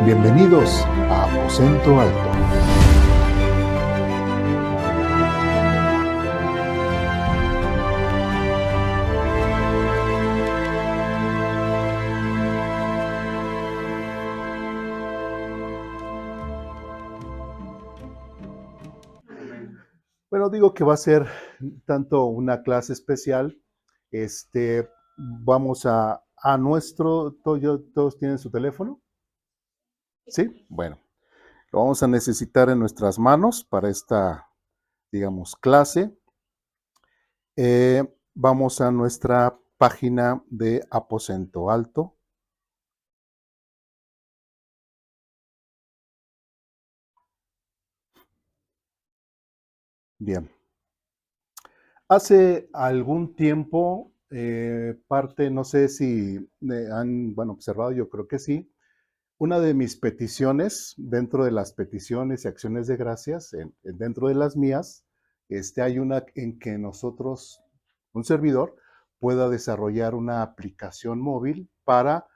Bienvenidos a Aposento Alto. Bueno, digo que va a ser tanto una clase especial. Vamos a nuestro, ¿todos tienen su teléfono? ¿Sí? Bueno, lo vamos a necesitar en nuestras manos para esta, digamos, clase. Vamos a nuestra página de Aposento Alto. Bien. Hace algún tiempo, no sé si han, observado, yo creo que sí. Una de mis peticiones, dentro de las peticiones y acciones de gracias, dentro de las mías, hay una en que nosotros, un servidor, pueda desarrollar una aplicación móvil para,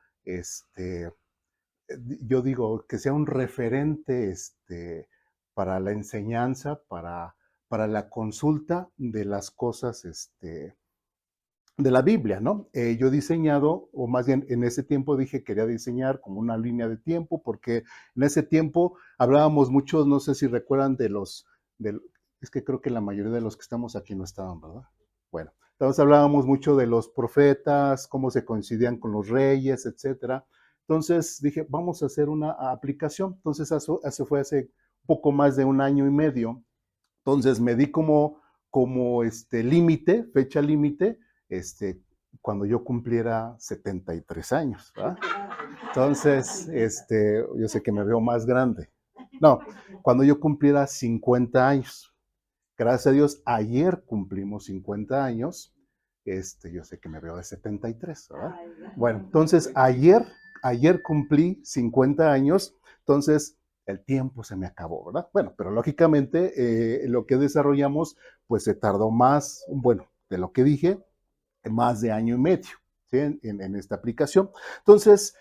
yo digo, que sea un referente para la enseñanza, para la consulta de las cosas de la Biblia, ¿no? Yo he diseñado, o más bien en ese tiempo dije quería diseñar como una línea de tiempo, porque en ese tiempo hablábamos mucho, no sé si recuerdan es que creo que la mayoría de los que estamos aquí no estaban, ¿verdad? Bueno, entonces hablábamos mucho de los profetas, cómo se coincidían con los reyes, etcétera. Entonces dije, vamos a hacer una aplicación. Entonces eso fue hace poco más de un año y medio. Entonces me di como límite, fecha límite, cuando yo cumpliera 73 años, ¿verdad? Entonces, yo sé que me veo más grande. No, cuando yo cumpliera 50 años. Gracias a Dios, ayer cumplimos 50 años. Yo sé que me veo de 73, ¿verdad? Bueno, entonces ayer cumplí 50 años, entonces el tiempo se me acabó, ¿verdad? Bueno, pero lógicamente lo que desarrollamos, pues se tardó más, bueno, de lo que dije, más de año y medio, ¿sí? En esta aplicación. Entonces,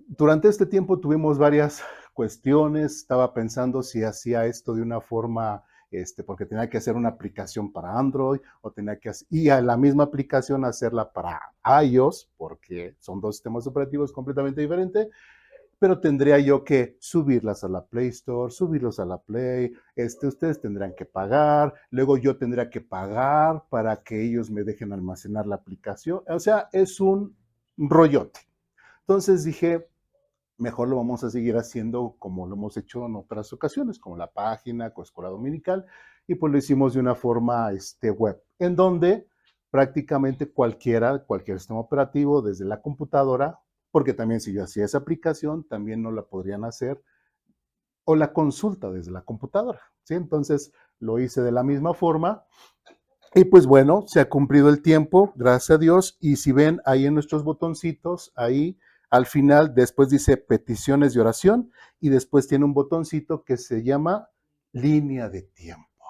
durante este tiempo tuvimos varias cuestiones, estaba pensando si hacía esto de una forma, porque tenía que hacer una aplicación para Android, o tenía que hacer, y a la misma aplicación hacerla para iOS, porque son dos sistemas operativos completamente diferentes, pero tendría yo que subirlas a la Play Store, subirlos a la Play, ustedes tendrán que pagar, luego yo tendría que pagar para que ellos me dejen almacenar la aplicación, o sea, es un rollote. Entonces dije, mejor lo vamos a seguir haciendo como lo hemos hecho en otras ocasiones, como la página, con Escuela Dominical, y pues lo hicimos de una forma web, en donde prácticamente cualquier sistema operativo desde la computadora, porque también si yo hacía esa aplicación, también no la podrían hacer, o la consulta desde la computadora, ¿sí? Entonces lo hice de la misma forma, y pues bueno, se ha cumplido el tiempo, gracias a Dios, y si ven ahí en nuestros botoncitos, ahí al final después dice peticiones de oración y después tiene un botoncito que se llama línea de tiempo,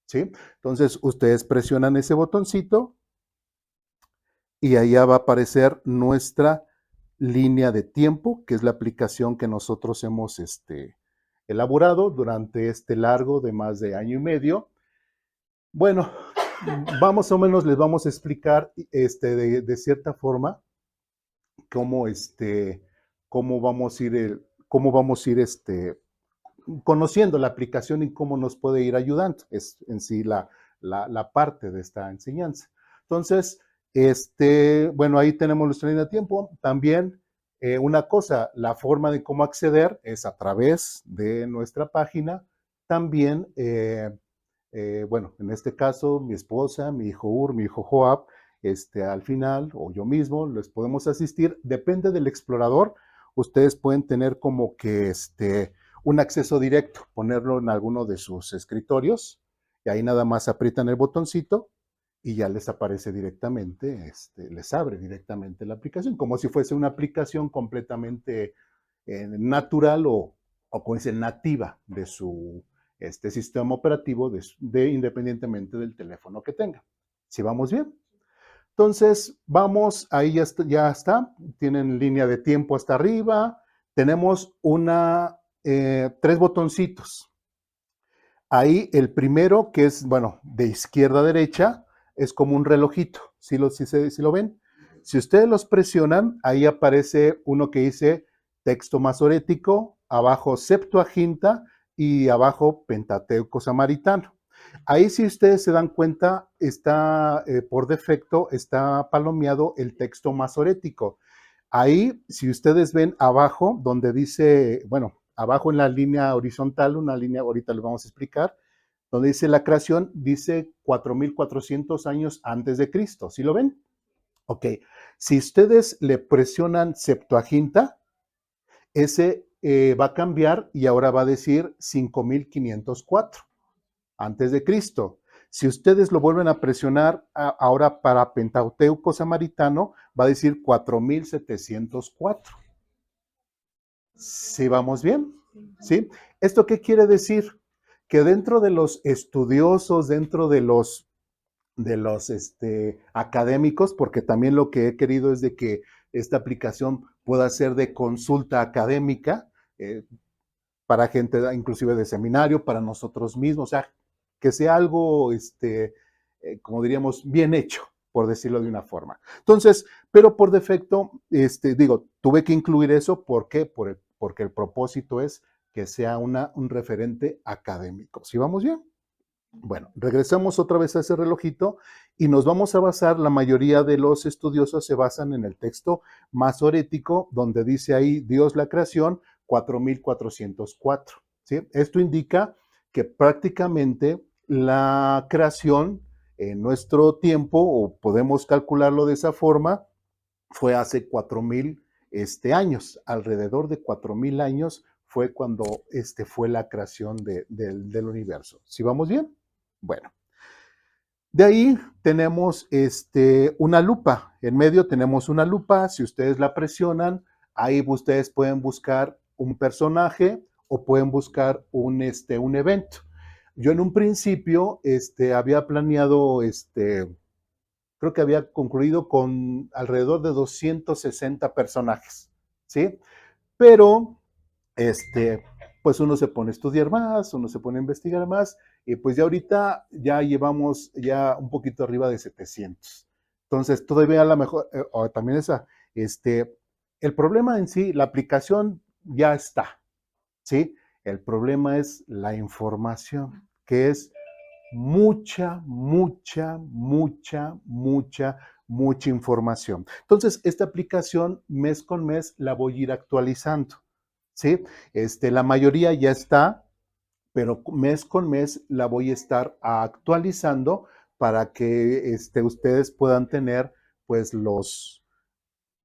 ¿sí? Entonces ustedes presionan ese botoncito y allá va a aparecer nuestra línea de tiempo, que es la aplicación que nosotros hemos elaborado durante este largo de más de año y medio. Bueno, más o menos les vamos a explicar de cierta forma cómo, cómo vamos a ir conociendo la aplicación y cómo nos puede ir ayudando. Es en sí la parte de esta enseñanza. Entonces, bueno, ahí tenemos nuestra línea de tiempo. También una cosa, la forma de cómo acceder es a través de nuestra página. También bueno, en este caso, mi esposa, mi hijo Ur, mi hijo Joab, al final, o yo mismo, les podemos asistir. Depende del explorador. Ustedes pueden tener como que un acceso directo, ponerlo en alguno de sus escritorios, y ahí nada más aprietan el botoncito y ya les aparece directamente, les abre directamente la aplicación, como si fuese una aplicación completamente natural o como dice, nativa este sistema operativo independientemente del teléfono que tenga. ¿Sí vamos bien? Entonces, vamos, ahí ya está, tienen línea de tiempo hasta arriba, tenemos tres botoncitos. Ahí el primero, que es, bueno, de izquierda a derecha, es como un relojito, ¿sí lo ven? Si ustedes los presionan, ahí aparece uno que dice texto masorético, abajo Septuaginta y abajo Pentateuco Samaritano. Ahí, si ustedes se dan cuenta, está por defecto, está palomeado el texto masorético. Ahí, si ustedes ven abajo, donde dice, bueno, abajo en la línea horizontal, una línea, ahorita les vamos a explicar, donde dice la creación, dice 4,400 años antes de Cristo. ¿Sí lo ven? Ok. Si ustedes le presionan Septuaginta, ese va a cambiar y ahora va a decir 5,504 antes de Cristo. Si ustedes lo vuelven a presionar ahora para Pentateuco Samaritano, va a decir 4,704. ¿Sí vamos bien? ¿Sí? ¿Esto qué quiere decir? Que dentro de los estudiosos, dentro de los académicos, porque también lo que he querido es de que esta aplicación pueda ser de consulta académica, para gente inclusive de seminario, para nosotros mismos, o sea, que sea algo, como diríamos, bien hecho, por decirlo de una forma. Entonces, pero por defecto, digo, tuve que incluir eso, ¿por qué? Porque el propósito es que sea un referente académico. ¿Sí vamos bien? Bueno, regresamos otra vez a ese relojito y nos vamos a basar, la mayoría de los estudiosos se basan en el texto masorético, donde dice ahí Dios la creación 4,404. ¿Sí? Esto indica que prácticamente la creación en nuestro tiempo, o podemos calcularlo de esa forma, fue hace 4,000 años, alrededor de 4,000 años fue cuando fue la creación del universo. ¿Sí vamos bien? Bueno, de ahí tenemos una lupa. En medio tenemos una lupa. Si ustedes la presionan, ahí ustedes pueden buscar un personaje o pueden buscar un evento. Yo en un principio había planeado, creo que había concluido con alrededor de 260 personajes, ¿sí? Pero pues uno se pone a estudiar más, uno se pone a investigar más, y pues ya ahorita ya llevamos ya un poquito arriba de 700. Entonces, todavía a lo mejor, o también el problema en sí, la aplicación ya está, ¿sí? El problema es la información, que es mucha, mucha, mucha, mucha, mucha información. Entonces, esta aplicación mes con mes la voy a ir actualizando. ¿Sí? La mayoría ya está, pero mes con mes la voy a estar actualizando para que ustedes puedan tener, pues,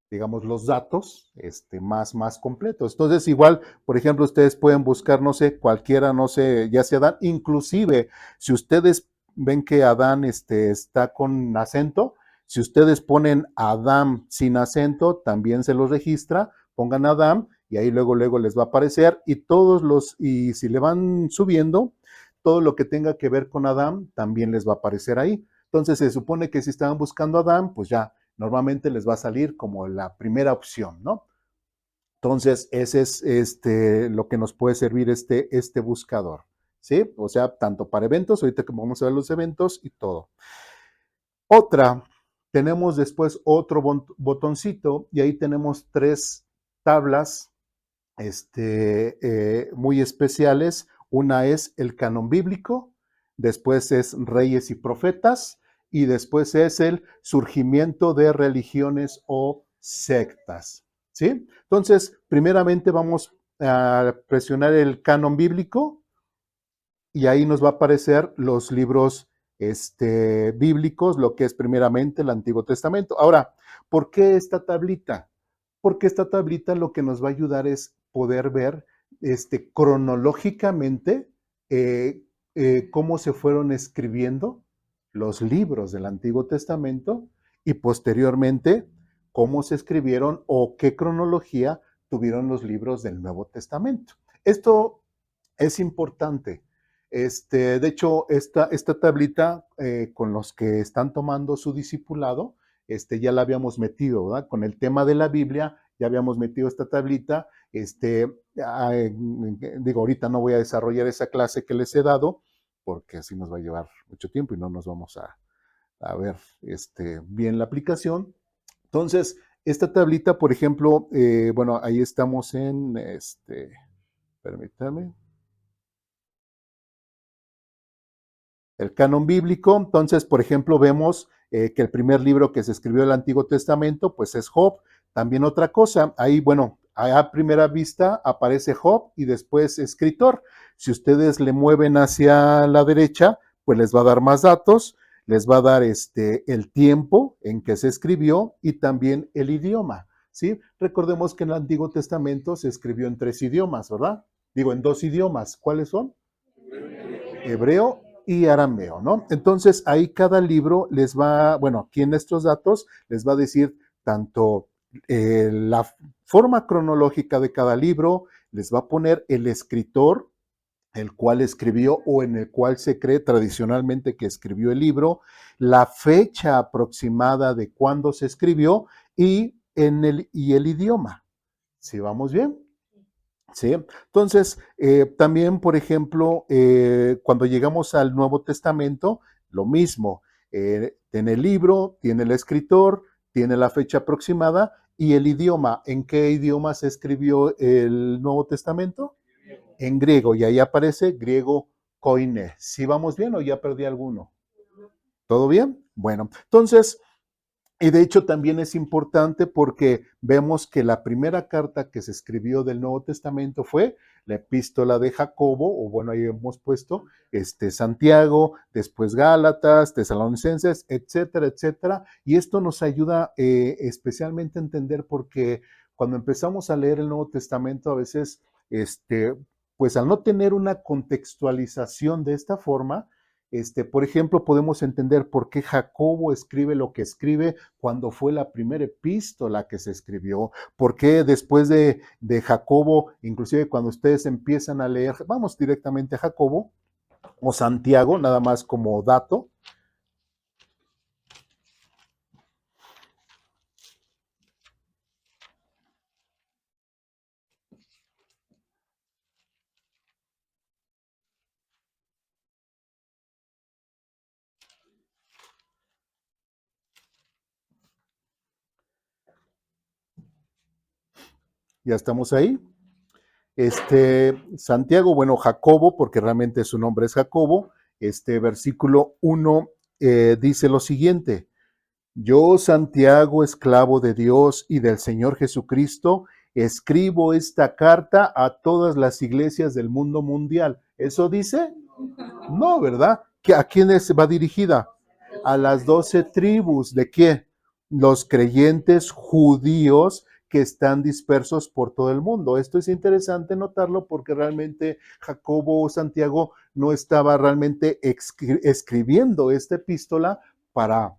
digamos, los datos más completos. Entonces, igual, por ejemplo, ustedes pueden buscar, no sé, cualquiera, no sé, ya sea Adán, inclusive, si ustedes ven que Adán está con acento, si ustedes ponen Adán sin acento, también se los registra, pongan Adán y ahí luego les va a aparecer y si le van subiendo, todo lo que tenga que ver con Adán también les va a aparecer ahí. Entonces se supone que si estaban buscando Adán, pues ya normalmente les va a salir como la primera opción, ¿no? Entonces, ese es lo que nos puede servir este buscador, ¿sí? O sea, tanto para eventos, ahorita que vamos a ver los eventos y todo. Otra, tenemos después otro botoncito y ahí tenemos tres tablas muy especiales. Una es el canon bíblico, después es reyes y profetas y después es el surgimiento de religiones o sectas. ¿Sí? Entonces, primeramente vamos a presionar el canon bíblico y ahí nos va a aparecer los libros bíblicos, lo que es primeramente el Antiguo Testamento. Ahora, ¿por qué esta tablita? Porque esta tablita lo que nos va a ayudar es poder ver cronológicamente cómo se fueron escribiendo los libros del Antiguo Testamento y posteriormente cómo se escribieron o qué cronología tuvieron los libros del Nuevo Testamento. Esto es importante. De hecho, esta tablita con los que están tomando su discipulado, ya la habíamos metido, ¿verdad? Con el tema de la Biblia, ya habíamos metido esta tablita. Digo, ahorita no voy a desarrollar esa clase que les he dado, porque así nos va a llevar mucho tiempo y no nos vamos a ver bien la aplicación. Entonces, esta tablita, por ejemplo, bueno, ahí estamos en, permítame, el canon bíblico. Entonces, por ejemplo, vemos que el primer libro que se escribió del Antiguo Testamento, pues es Job. También otra cosa, ahí, bueno, a primera vista aparece Job y después escritor. Si ustedes le mueven hacia la derecha, pues les va a dar más datos, les va a dar el tiempo en que se escribió y también el idioma, ¿sí? Recordemos que en el Antiguo Testamento se escribió en 3 idiomas, ¿verdad? Digo, en 2 idiomas. ¿Cuáles son? Hebreo y arameo, ¿no? Entonces ahí cada libro les va, bueno, aquí en estos datos les va a decir tanto la forma cronológica de cada libro, les va a poner el escritor, el cual escribió o en el cual se cree tradicionalmente que escribió el libro, la fecha aproximada de cuándo se escribió y el idioma. ¿Sí vamos bien? ¿Sí? Entonces, también, por ejemplo, cuando llegamos al Nuevo Testamento, lo mismo, tiene el libro, tiene el escritor, tiene la fecha aproximada y el idioma. ¿En qué idioma se escribió el Nuevo Testamento? En griego, y ahí aparece griego koine. ¿Sí vamos bien o ya perdí alguno? ¿Todo bien? Bueno, entonces, y de hecho también es importante porque vemos que la primera carta que se escribió del Nuevo Testamento fue la epístola de Jacobo, o bueno, ahí hemos puesto Santiago, después Gálatas, Tesalonicenses, etcétera, etcétera. Y esto nos ayuda especialmente a entender porque cuando empezamos a leer el Nuevo Testamento a veces, pues al no tener una contextualización de esta forma, por ejemplo, podemos entender por qué Jacobo escribe lo que escribe cuando fue la primera epístola que se escribió, por qué después de Jacobo, inclusive cuando ustedes empiezan a leer, vamos directamente a Jacobo o Santiago, nada más como dato. Ya estamos ahí. Santiago, bueno, Jacobo, porque realmente su nombre es Jacobo, versículo 1 dice lo siguiente: Yo, Santiago, esclavo de Dios y del Señor Jesucristo, escribo esta carta a todas las iglesias del mundo mundial. ¿Eso dice? No, ¿verdad? ¿A quiénes va dirigida? A las 12 tribus. ¿De qué? Los creyentes judíos que están dispersos por todo el mundo. Esto es interesante notarlo porque realmente Jacobo o Santiago no estaba realmente escribiendo esta epístola para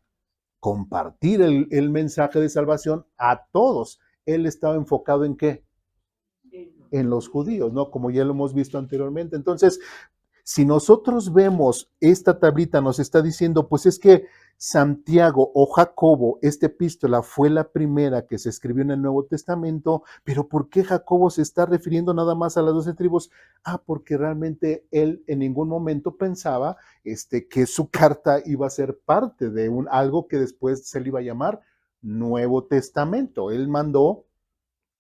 compartir el mensaje de salvación a todos. Él estaba enfocado en qué? En los judíos, ¿no? Como ya lo hemos visto anteriormente. Entonces, si nosotros vemos esta tablita, nos está diciendo, pues es que Santiago o Jacobo, esta epístola fue la primera que se escribió en el Nuevo Testamento, pero ¿por qué Jacobo se está refiriendo nada más a las 12 tribus? Ah, porque realmente él en ningún momento pensaba que su carta iba a ser parte de algo que después se le iba a llamar Nuevo Testamento. Él mandó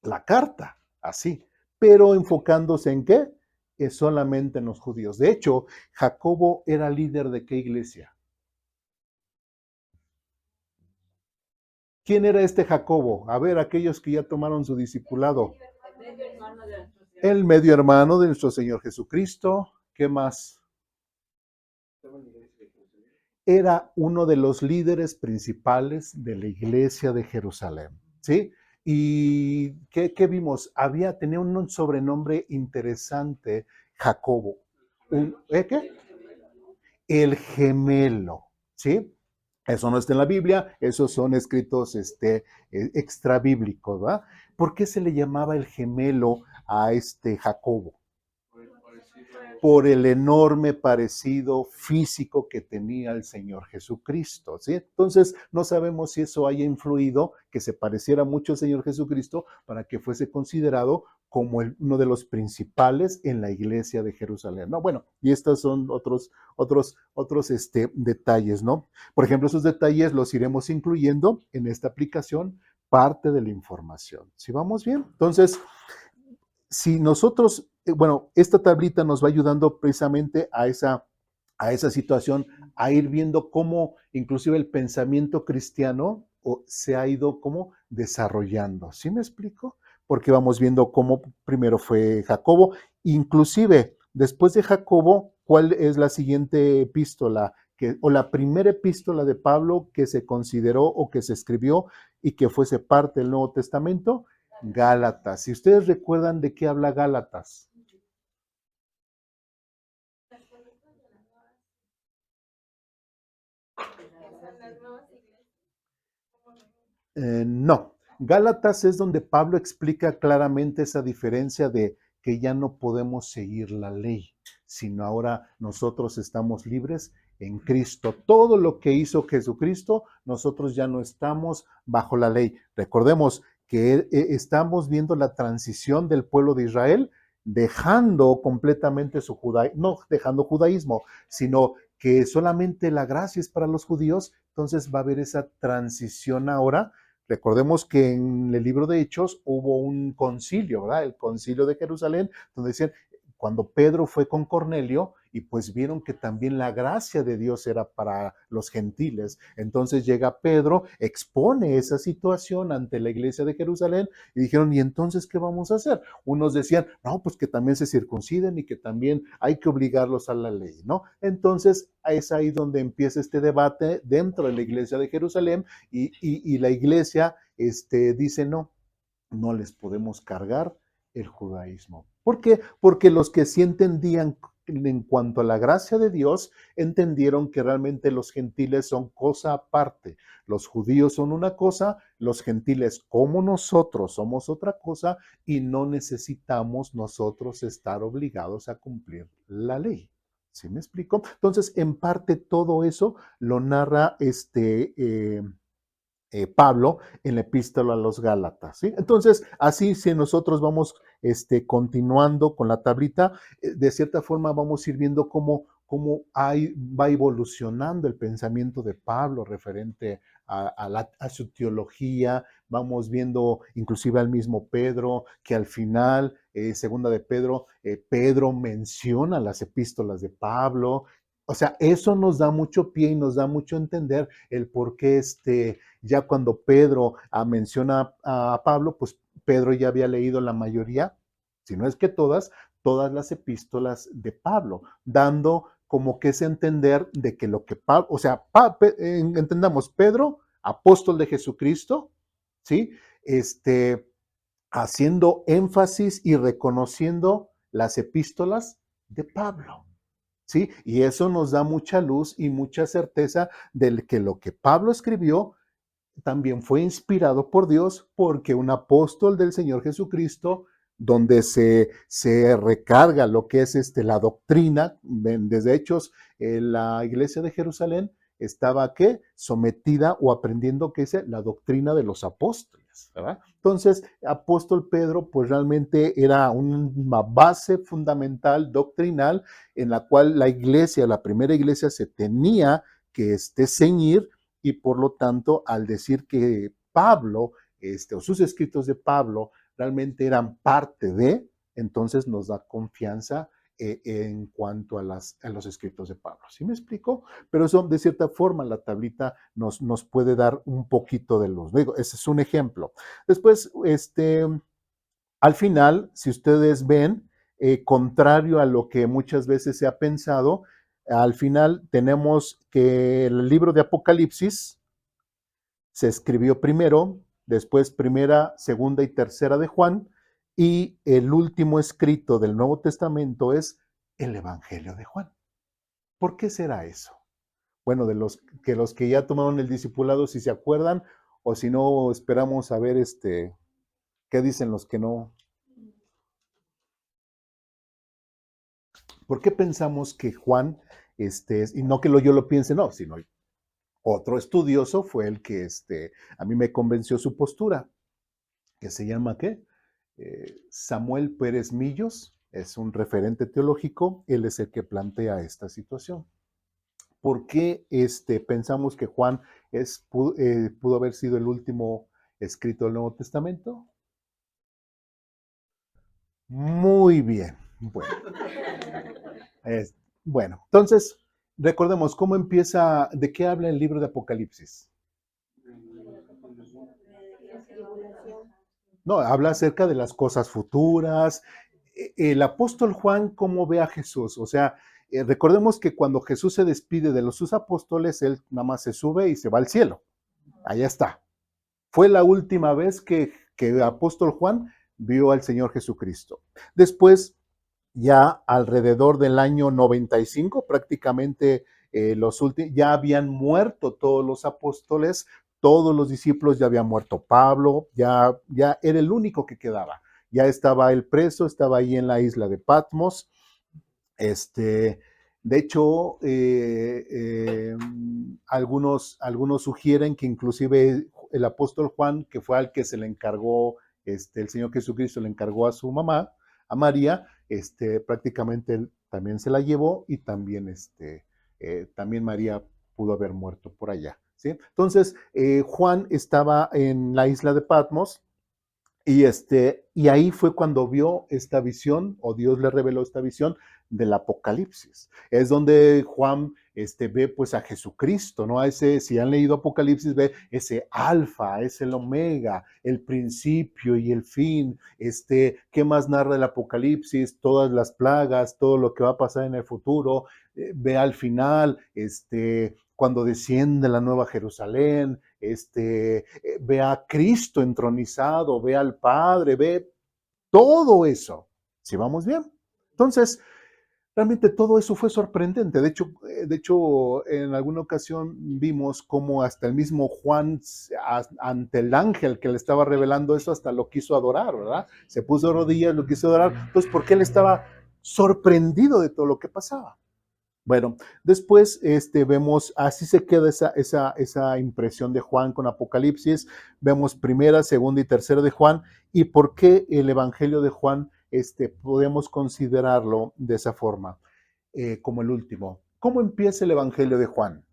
la carta, así, pero enfocándose en qué? Es solamente en los judíos. De hecho, Jacobo era líder de qué iglesia. ¿Quién era este Jacobo? A ver, aquellos que ya tomaron su discipulado. El medio hermano de nuestro Señor Jesucristo. ¿Qué más? Era uno de los líderes principales de la iglesia de Jerusalén, ¿sí? ¿Y qué vimos? Tenía un sobrenombre interesante, Jacobo. ¿Qué? El gemelo, ¿sí? Eso no está en la Biblia, esos son escritos extra bíblicos, ¿verdad? ¿Por qué se le llamaba el gemelo a este Jacobo? por el enorme parecido físico que tenía el Señor Jesucristo, ¿sí? Entonces, no sabemos si eso haya influido, que se pareciera mucho al Señor Jesucristo, para que fuese considerado como uno de los principales en la iglesia de Jerusalén, ¿no? Bueno, y estos son otros detalles, ¿no? Por ejemplo, esos detalles los iremos incluyendo en esta aplicación, parte de la información. ¿Sí vamos bien? Entonces, si nosotros, bueno, esta tablita nos va ayudando precisamente a esa situación, a ir viendo cómo inclusive el pensamiento cristiano se ha ido como desarrollando. ¿Sí me explico? Porque vamos viendo cómo primero fue Jacobo, inclusive después de Jacobo, ¿cuál es la siguiente epístola? O la primera epístola de Pablo que se consideró o que se escribió y que fuese parte del Nuevo Testamento, Gálatas. Si ustedes recuerdan de qué habla Gálatas. No, Gálatas es donde Pablo explica claramente esa diferencia de que ya no podemos seguir la ley, sino ahora nosotros estamos libres en Cristo. Todo lo que hizo Jesucristo, nosotros ya no estamos bajo la ley. Recordemos que estamos viendo la transición del pueblo de Israel, dejando completamente su judaísmo, no dejando judaísmo, sino que solamente la gracia es para los judíos. Entonces va a haber esa transición ahora. Recordemos que en el libro de Hechos hubo un concilio, ¿verdad? El concilio de Jerusalén, donde decían, cuando Pedro fue con Cornelio y pues vieron que también la gracia de Dios era para los gentiles. Entonces llega Pedro, expone esa situación ante la iglesia de Jerusalén y dijeron, ¿y entonces qué vamos a hacer? Unos decían, no, pues que también se circunciden y que también hay que obligarlos a la ley, ¿no? Entonces es ahí donde empieza este debate dentro de la iglesia de Jerusalén y la iglesia dice, no, no les podemos cargar el judaísmo. ¿Por qué? Porque los que sí entendían en cuanto a la gracia de Dios, entendieron que realmente los gentiles son cosa aparte. Los judíos son una cosa, los gentiles como nosotros somos otra cosa y no necesitamos nosotros estar obligados a cumplir la ley. ¿Sí me explico? Entonces, en parte todo eso lo narra Pablo en la epístola a los Gálatas. ¿Sí? Entonces, así si nosotros vamos continuando con la tablita, de cierta forma vamos a ir viendo cómo va evolucionando el pensamiento de Pablo referente a su teología. Vamos viendo inclusive al mismo Pedro, que al final, segunda de Pedro, Pedro menciona las epístolas de Pablo. O sea, eso nos da mucho pie y nos da mucho entender el por qué ya cuando Pedro menciona a Pablo, pues Pedro ya había leído la mayoría, si no es que todas las epístolas de Pablo, dando como que ese entender de que lo que Pablo, o sea, entendamos, Pedro, apóstol de Jesucristo, ¿sí? Haciendo énfasis y reconociendo las epístolas de Pablo. ¿Sí? Y eso nos da mucha luz y mucha certeza de que lo que Pablo escribió también fue inspirado por Dios, porque un apóstol del Señor Jesucristo, donde se recarga lo que es la doctrina, desde Hechos, la iglesia de Jerusalén estaba ¿qué? Sometida o aprendiendo qué es la doctrina de los apóstoles, ¿verdad? Entonces, apóstol Pedro, pues realmente era una base fundamental doctrinal en la cual la iglesia, la primera iglesia, se tenía que ceñir y por lo tanto, al decir que Pablo, o sus escritos de Pablo, realmente eran parte de, entonces nos da confianza en cuanto a los escritos de Pablo. ¿Sí me explico? Pero eso, de cierta forma, la tablita nos puede dar un poquito de luz. Digo, ese es un ejemplo. Después, al final, si ustedes ven, contrario a lo que muchas veces se ha pensado, al final tenemos que el libro de Apocalipsis se escribió primero, después primera, segunda y tercera de Juan, y el último escrito del Nuevo Testamento es el Evangelio de Juan. ¿Por qué será eso? Bueno, de los que ya tomaron el discipulado, si se acuerdan, o si no, esperamos a ver qué dicen los que no. ¿Por qué pensamos que Juan, y no que yo lo piense, no, sino otro estudioso fue el que a mí me convenció su postura, que se llama ¿qué? Samuel Pérez Millos, es un referente teológico, él es el que plantea esta situación. ¿Por qué pensamos que Juan pudo haber sido el último escrito del Nuevo Testamento? Muy bien. Bueno, es- bueno, entonces recordemos cómo empieza, de qué habla el libro de Apocalipsis. No, habla acerca de las cosas futuras. El apóstol Juan, ¿cómo ve a Jesús? O sea, recordemos que cuando Jesús se despide de sus apóstoles, él nada más se sube y se va al cielo. Allá está. Fue la última vez que el apóstol Juan vio al Señor Jesucristo. Después, ya alrededor del año 95, prácticamente ya habían muerto todos los apóstoles, todos los discípulos ya habían muerto. Pablo ya era el único que quedaba. Ya estaba el preso, estaba ahí en la isla de Patmos. De hecho, algunos sugieren que inclusive el apóstol Juan, que fue al que se le encargó, el Señor Jesucristo le encargó a su mamá, a María, prácticamente él también se la llevó y también, también María pudo haber muerto por allá. ¿Sí? Entonces, Juan estaba en la isla de Patmos y ahí fue cuando vio esta visión, o Dios le reveló esta visión del Apocalipsis. Es donde Juan ve pues a Jesucristo, ¿no? A ese, si han leído Apocalipsis, ve ese alfa, es el omega, el principio y el fin. ¿Qué más narra el Apocalipsis? Todas las plagas, todo lo que va a pasar en el futuro. Ve al final, cuando desciende la nueva Jerusalén, ve a Cristo entronizado, ve al Padre, ve todo eso. ¿Sí vamos bien? Entonces, realmente todo eso fue sorprendente. De hecho, en alguna ocasión vimos cómo hasta el mismo Juan, ante el ángel que le estaba revelando eso, hasta lo quiso adorar, ¿verdad? Se puso de rodillas, lo quiso adorar, pues porque él estaba sorprendido de todo lo que pasaba. Bueno, después vemos, así se queda esa impresión de Juan con Apocalipsis. Vemos primera, segunda y tercera de Juan. ¿Y por qué el Evangelio de Juan podemos considerarlo de esa forma, como el último? ¿Cómo empieza el Evangelio de Juan?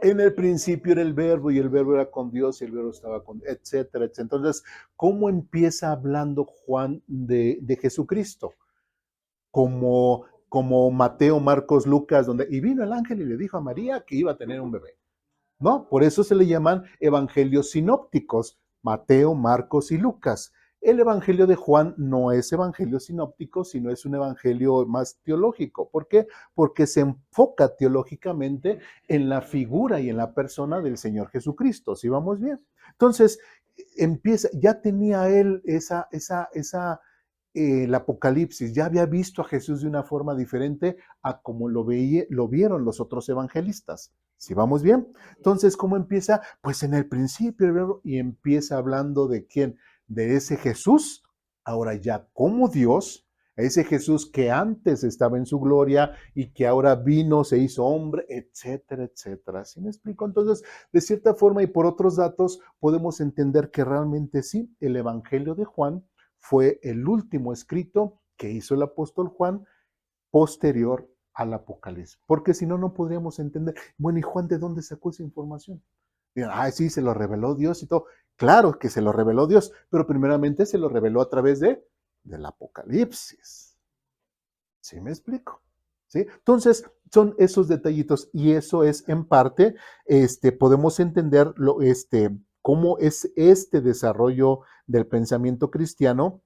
En el principio era el verbo y el verbo era con Dios y el verbo estaba con, etcétera, etcétera. Entonces, ¿cómo empieza hablando Juan de Jesucristo? Como Mateo, Marcos, Lucas, y vino el ángel y le dijo a María que iba a tener un bebé. ¿No? Por eso se le llaman evangelios sinópticos, Mateo, Marcos y Lucas. El evangelio de Juan no es evangelio sinóptico, sino es un evangelio más teológico. ¿Por qué? Porque se enfoca teológicamente en la figura y en la persona del Señor Jesucristo. ¿Sí vamos bien? Entonces, ya tenía él el Apocalipsis, ya había visto a Jesús de una forma diferente a como lo vieron los otros evangelistas. ¿Sí vamos bien? Entonces, ¿cómo empieza? Pues en el principio, el verbo, y empieza hablando de quién, de ese Jesús, ahora ya como Dios, ese Jesús que antes estaba en su gloria y que ahora vino, se hizo hombre, etcétera, etcétera. ¿Sí me explico? Entonces, de cierta forma y por otros datos, podemos entender que realmente sí, el Evangelio de Juan fue el último escrito que hizo el apóstol Juan posterior al Apocalipsis, porque si no, no podríamos entender, bueno, ¿y Juan de dónde sacó esa información? Digan, sí, se lo reveló Dios y todo. Claro que se lo reveló Dios, pero primeramente se lo reveló a través del Apocalipsis. ¿Sí me explico? ¿Sí? Entonces, son esos detallitos y eso es en parte, podemos entender cómo es este desarrollo del pensamiento cristiano.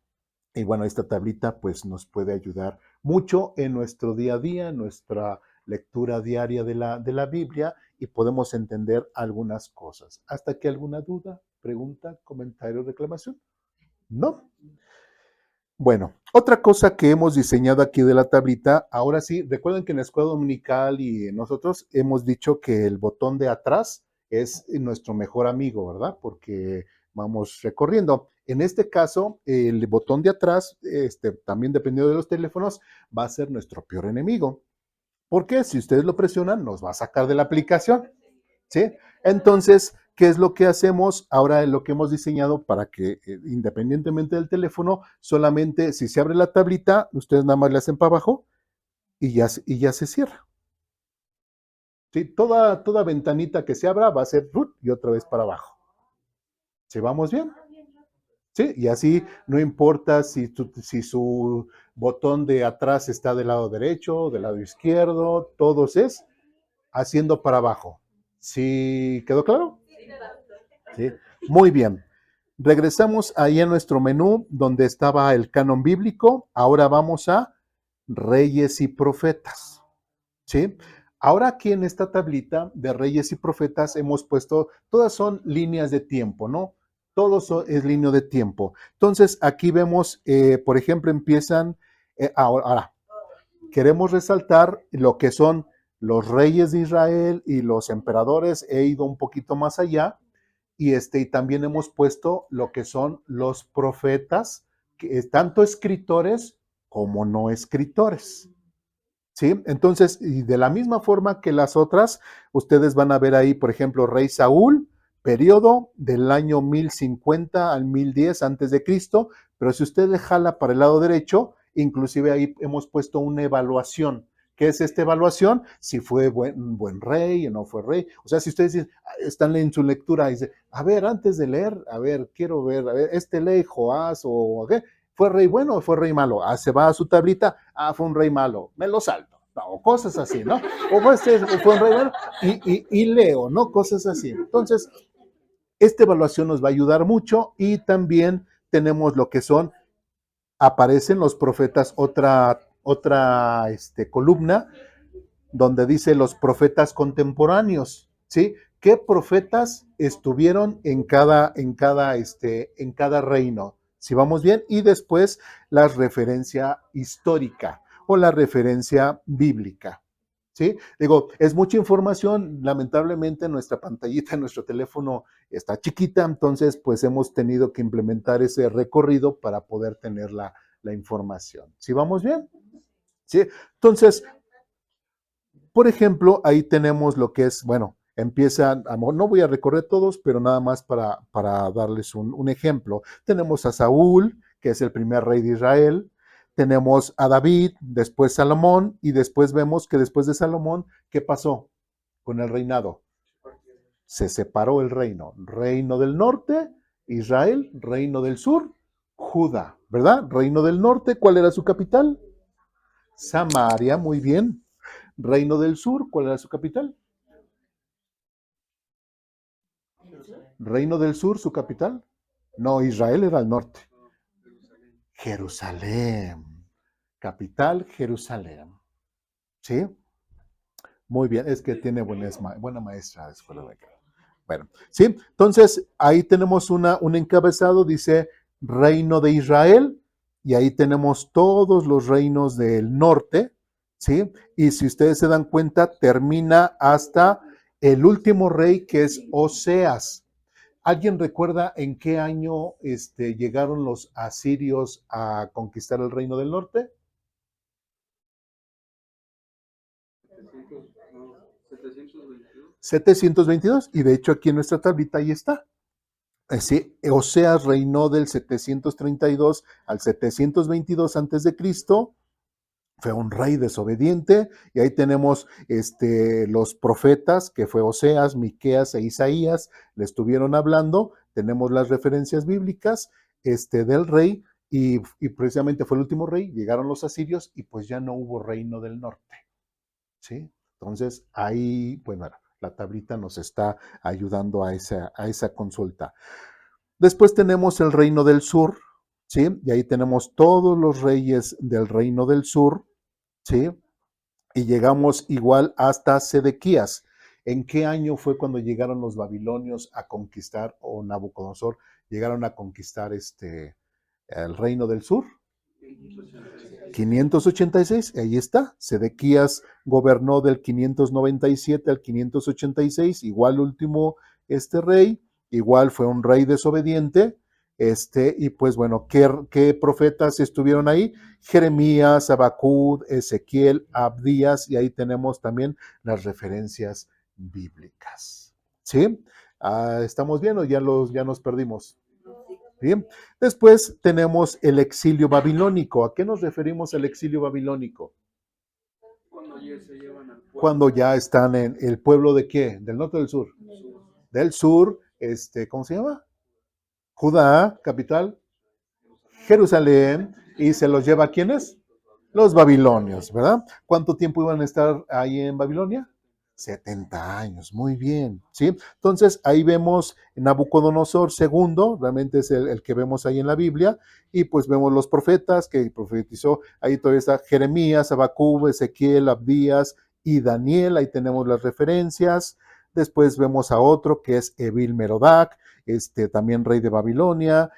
Y bueno, esta tablita pues nos puede ayudar mucho en nuestro día a día, en nuestra lectura diaria de la Biblia y podemos entender algunas cosas. ¿Hasta aquí alguna duda, pregunta, comentario, reclamación? No. Bueno, otra cosa que hemos diseñado aquí de la tablita, ahora sí, recuerden que en la escuela dominical y nosotros hemos dicho que el botón de atrás es nuestro mejor amigo, ¿verdad? Porque vamos recorriendo. En este caso, el botón de atrás, también dependiendo de los teléfonos, va a ser nuestro peor enemigo. Porque si ustedes lo presionan, nos va a sacar de la aplicación, ¿sí? Entonces, ¿qué es lo que hacemos? Ahora lo que hemos diseñado para que, independientemente del teléfono, solamente si se abre la tablita, ustedes nada más le hacen para abajo y ya se cierra. ¿Sí? Toda ventanita que se abra va a ser y otra vez para abajo. ¿Sí vamos bien? Sí, y así no importa si su botón de atrás está del lado derecho, del lado izquierdo, todos es haciendo para abajo. ¿Sí quedó claro? Sí. Muy bien. Regresamos ahí a nuestro menú donde estaba el canon bíblico. Ahora vamos a Reyes y Profetas. ¿Sí? Ahora aquí en esta tablita de Reyes y Profetas hemos puesto, todas son líneas de tiempo, ¿no? Es línea de tiempo. Entonces aquí vemos, por ejemplo, empiezan, ahora, queremos resaltar lo que son los reyes de Israel y los emperadores. He ido un poquito más allá y también hemos puesto lo que son los profetas, que es tanto escritores como no escritores. ¿Sí? Entonces, y de la misma forma que las otras, ustedes van a ver ahí, por ejemplo, Rey Saúl, periodo del año 1050 al 1010 antes de Cristo, pero si usted le jala para el lado derecho, inclusive ahí hemos puesto una evaluación. ¿Qué es esta evaluación? Si fue buen rey o no fue rey. O sea, si ustedes están en su lectura y dicen, a ver, antes de leer, a ver, quiero ver, a ver, ley Joás o qué, ¿fue rey bueno o fue rey malo? Se va a su tablita, fue un rey malo, me lo salto. No, o cosas así, ¿no? O fue un rey bueno y leo, ¿no? Cosas así. Entonces, esta evaluación nos va a ayudar mucho y también tenemos lo que son, aparecen los profetas, otra columna donde dice los profetas contemporáneos, ¿sí? ¿Qué profetas estuvieron en cada reino? Si vamos bien, y después la referencia histórica o la referencia bíblica. ¿Sí? Digo, es mucha información, lamentablemente nuestra pantallita, nuestro teléfono está chiquita, entonces pues hemos tenido que implementar ese recorrido para poder tener la información. ¿Sí vamos bien? ¿Sí? Entonces, por ejemplo, ahí tenemos lo que es, bueno, empiezan, no voy a recorrer todos, pero nada más para darles un ejemplo. Tenemos a Saúl, que es el primer rey de Israel. Tenemos a David, después Salomón, y después vemos que después de Salomón, ¿qué pasó con el reinado? Se separó el reino. Reino del norte, Israel, reino del sur, Judá, ¿verdad? Reino del norte, ¿cuál era su capital? Samaria, muy bien. Reino del Sur, ¿cuál era su capital? Reino del Sur, su capital. No, Israel era al norte. Jerusalén. Capital, Jerusalén. ¿Sí? Muy bien, es que tiene buena maestra de escuela de acá. Bueno, ¿sí? Entonces, ahí tenemos un encabezado, dice Reino de Israel, y ahí tenemos todos los reinos del norte, ¿sí? Y si ustedes se dan cuenta, termina hasta el último rey, que es Oseas. ¿Alguien recuerda en qué año llegaron los asirios a conquistar el reino del norte? 722, y de hecho aquí en nuestra tablita ahí está. Sí, Oseas reinó del 732 al 722 antes de Cristo. Fue un rey desobediente, y ahí tenemos los profetas, que fue Oseas, Miqueas e Isaías, le estuvieron hablando. Tenemos las referencias bíblicas del rey, y precisamente fue el último rey. Llegaron los asirios y pues ya no hubo reino del norte, ¿sí? Entonces ahí, bueno, la tablita nos está ayudando a esa consulta. Después tenemos el reino del sur, ¿sí? Y ahí tenemos todos los reyes del reino del sur, ¿sí? Y llegamos igual hasta Sedequías. ¿En qué año fue cuando llegaron los babilonios a conquistar, o Nabucodonosor, llegaron a conquistar el reino del sur? 586, ahí está. Sedequías gobernó del 597 al 586, igual último rey, igual fue un rey desobediente, Y pues bueno, ¿qué profetas estuvieron ahí? Jeremías, Habacuc, Ezequiel, Abdías, y ahí tenemos también las referencias bíblicas. ¿Sí? ¿Estamos bien o ya nos perdimos? Bien. Después tenemos el exilio babilónico. ¿A qué nos referimos al exilio babilónico? Cuando ya están en el pueblo de qué? ¿Del norte o del sur? Del sur, ¿cómo se llama? Judá, capital, Jerusalén, y se los lleva a quiénes? Los babilonios, ¿verdad? ¿Cuánto tiempo iban a estar ahí en Babilonia? 70 años, muy bien, ¿sí? Entonces ahí vemos Nabucodonosor II, realmente es el que vemos ahí en la Biblia, y pues vemos los profetas que profetizó, ahí todavía está Jeremías, Habacuc, Ezequiel, Abdías y Daniel, ahí tenemos las referencias. Después vemos a otro que es Evil Merodac, también rey de Babilonia,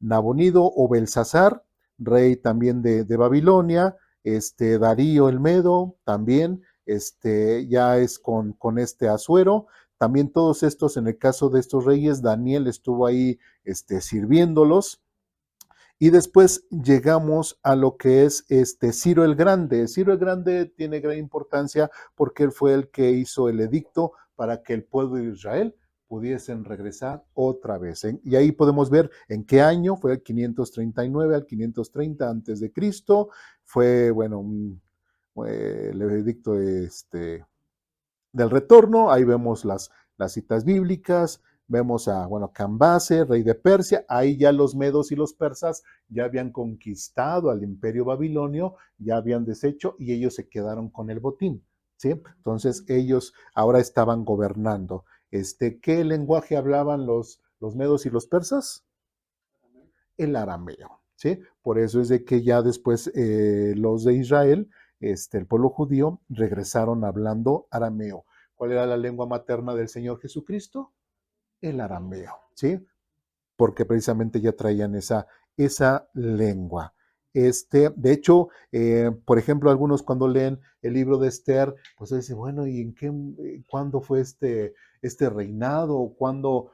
Nabonido o Belsasar, rey también de Babilonia, Darío el Medo también, ya es con este Asuero. También todos estos, en el caso de estos reyes, Daniel estuvo ahí sirviéndolos. Y después llegamos a lo que es Ciro el Grande. Ciro el Grande tiene gran importancia porque él fue el que hizo el edicto para que el pueblo de Israel pudiesen regresar otra vez. Y ahí podemos ver en qué año, fue el 539 al 530 antes de Cristo, fue, bueno, el edicto del retorno. Ahí vemos las citas bíblicas, vemos a, bueno, Cambase, rey de Persia. Ahí ya los medos y los persas ya habían conquistado al imperio babilonio, ya habían deshecho y ellos se quedaron con el botín, ¿sí? Entonces ellos ahora estaban gobernando. ¿Qué lenguaje hablaban los medos y los persas? El arameo, ¿sí? Por eso es de que ya después los de Israel, el pueblo judío, regresaron hablando arameo. ¿Cuál era la lengua materna del Señor Jesucristo? El arameo, ¿sí? Porque precisamente ya traían esa lengua. De hecho, por ejemplo, algunos cuando leen el libro de Esther, pues dicen, bueno, ¿y cuándo fue este reinado? ¿Cuándo